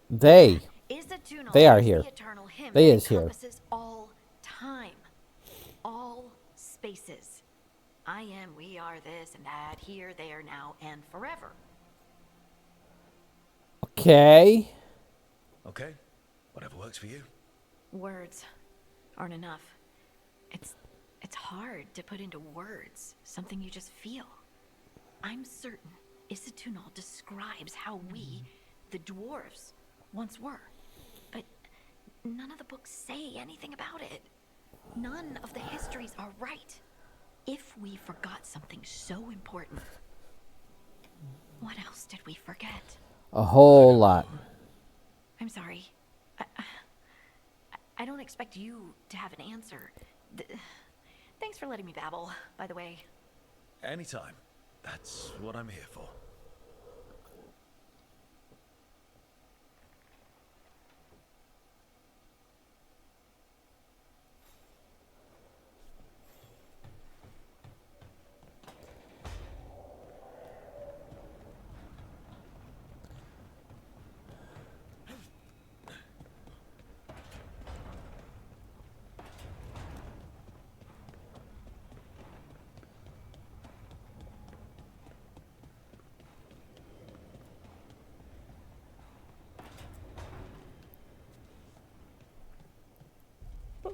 They. Isatunal They are is here. The eternal hymn They that is here. encompasses all time, all spaces. I am, we are, this and that, here, there, now, and forever. Okay. Okay. Whatever works for you. Words aren't enough. It's hard to put into words something you just feel. I'm certain Isatunal describes how we, the dwarves, once were. But none of the books say anything about it. None of the histories are right. If we forgot something so important, what else did we forget? A whole lot. I'm sorry. I don't expect you to have an answer. Thanks for letting me babble, by the way. Anytime. That's what I'm here for.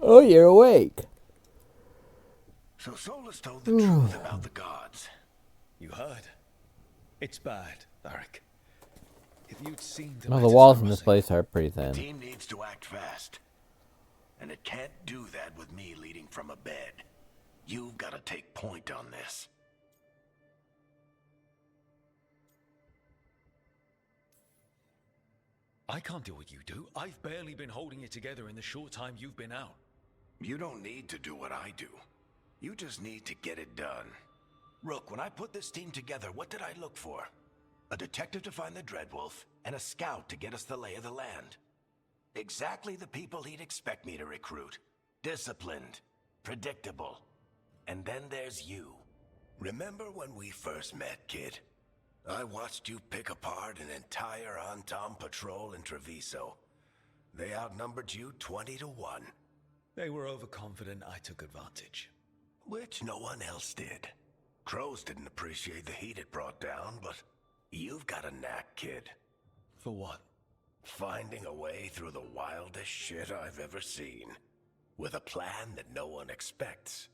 Oh, you're awake. So Solus told the truth about the gods. You heard? It's bad, Varric. If you'd seen the No, the letters walls from in this Rossi- place are pretty The thin. team needs to act fast. And it can't do that with me leading from a bed. You've got to take point on this. I can't do what you do. I've barely been holding it together in the short time you've been out. You don't need to do what I do. You just need to get it done. Rook, when I put this team together, what did I look for? A detective to find the Dreadwolf, and a scout to get us the lay of the land. Exactly the people he'd expect me to recruit. Disciplined, predictable. And then there's you. Remember when we first met, kid? I watched you pick apart an entire Antom patrol in Treviso. They outnumbered you 20 to 1. They were overconfident. I took advantage. Which no one else did. Crows didn't appreciate the heat it brought down, but you've got a knack, kid. For what? Finding a way through the wildest shit I've ever seen. With a plan that no one expects.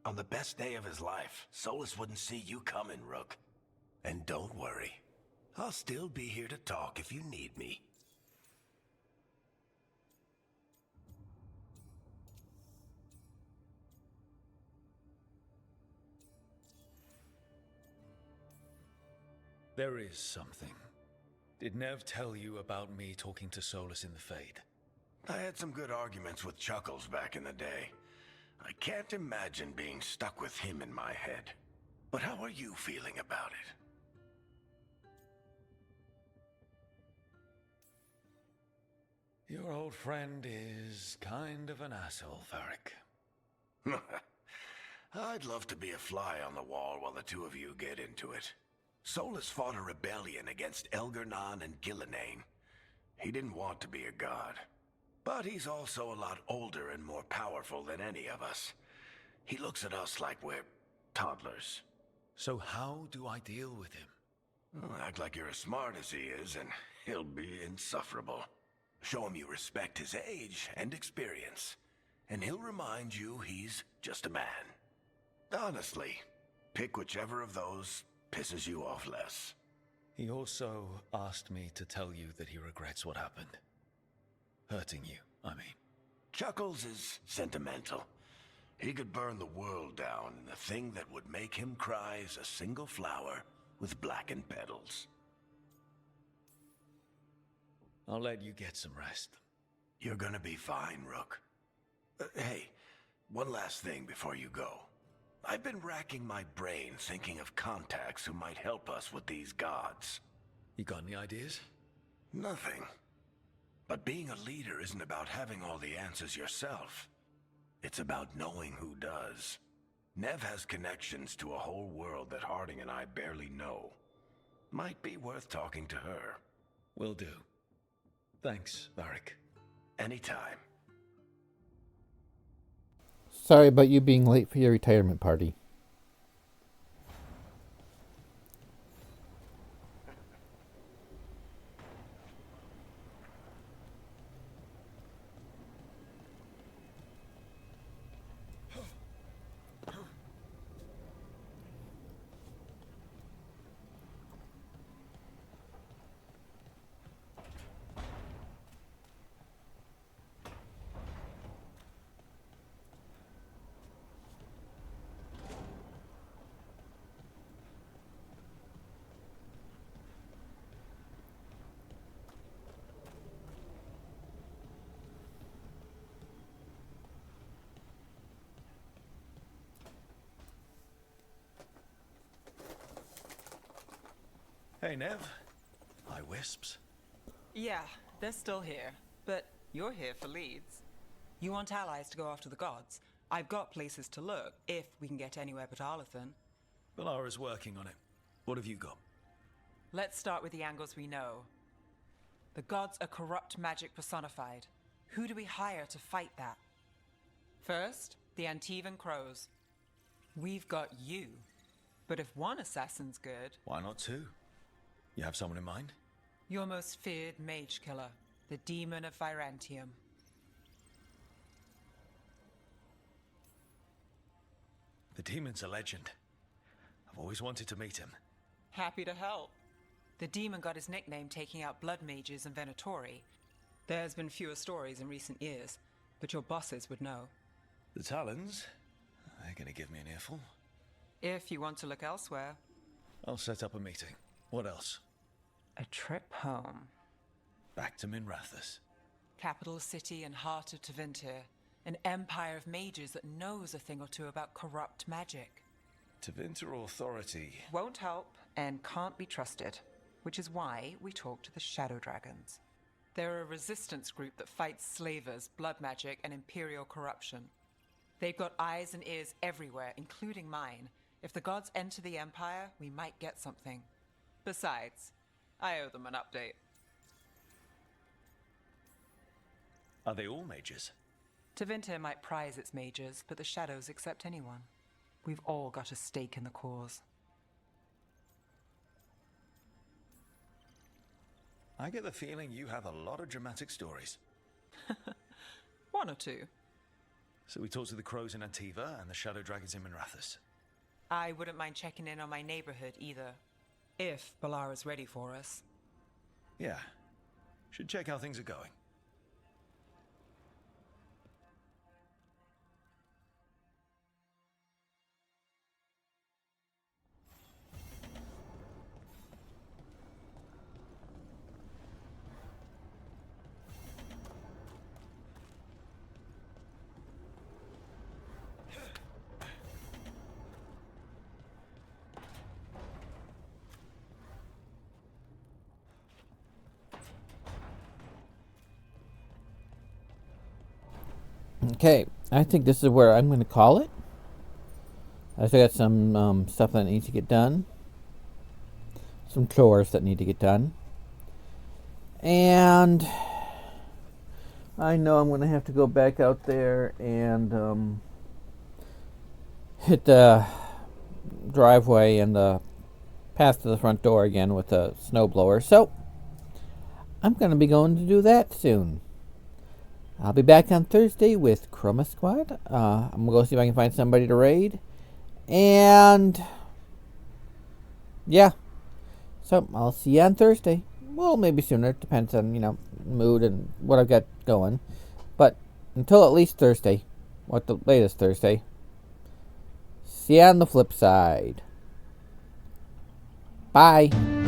On the best day of his life, Solus wouldn't see you coming, Rook. And don't worry. I'll still be here to talk if you need me. There is something. Did Nev tell you about me talking to Solus in the Fade? I had some good arguments with Chuckles back in the day. I can't imagine being stuck with him in my head. But how are you feeling about it? Your old friend is kind of an asshole, Varric. I'd love to be a fly on the wall while the two of you get into it. Solus fought a rebellion against Elgar'nan and Gillenane. He didn't want to be a god. But he's also a lot older and more powerful than any of us. He looks at us like we're toddlers. So how do I deal with him? Well, act like you're as smart as he is, and he'll be insufferable. Show him you respect his age and experience, and he'll remind you he's just a man. Honestly, pick whichever of those pisses you off less. He also asked me to tell you that he regrets what happened. Hurting you, I mean. Chuckles is sentimental. He could burn the world down, and the thing that would make him cry is a single flower with blackened petals. I'll let you get some rest. You're gonna be fine, Rook. Hey, one last thing before you go. I've been racking my brain thinking of contacts who might help us with these gods. You got any ideas? Nothing. But being a leader isn't about having all the answers yourself. It's about knowing who does. Nev has connections to a whole world that Harding and I barely know. Might be worth talking to her. Will do. Thanks, Varric. Anytime. Sorry about you being late for your retirement party. Hey, Nev. Hi, Wisps. Yeah, they're still here. But you're here for leads. You want allies to go after the gods? I've got places to look, if we can get anywhere but Arlathan. Balara's working on it. What have you got? Let's start with the angles we know. The gods are corrupt magic personified. Who do we hire to fight that? First, the Antivan Crows. We've got you. But if one assassin's good... Why not two? You have someone in mind? Your most feared mage killer, the Demon of Virantium. The Demon's a legend. I've always wanted to meet him. Happy to help. The demon got his nickname taking out blood mages and Venatori. There's been fewer stories in recent years, but your bosses would know. The Talons? They're gonna give me an earful. If you want to look elsewhere. I'll set up a meeting. What else? A trip home. Back to Minrathous. Capital city and heart of Tevinter. An empire of mages that knows a thing or two about corrupt magic. Tevinter Authority. Won't help and can't be trusted. Which is why we talk to the Shadow Dragons. They're a resistance group that fights slavers, blood magic, and imperial corruption. They've got eyes and ears everywhere, including mine. If the gods enter the Empire, we might get something. Besides, I owe them an update. Are they all mages? Tevinter might prize its mages, but the Shadows accept anyone. We've all got a stake in the cause. I get the feeling you have a lot of dramatic stories. One or two. So we talked to the Crows in Antiva and the Shadow Dragons in Minrathous. I wouldn't mind checking in on my neighborhood either. If Balara's ready for us. Yeah. Should check how things are going. Okay, I think this is where I'm going to call it. I still got some stuff that needs to get done. Some chores that need to get done. And I know I'm going to have to go back out there and hit the driveway and the path to the front door again with a snowblower. So I'm going to be going to do that soon. I'll be back on Thursday with Chroma Squad. I'm going to go see if I can find somebody to raid. And yeah. So I'll see you on Thursday. Well, maybe sooner. It depends on, mood and what I've got going. But until at least Thursday. Or the latest Thursday. See you on the flip side. Bye.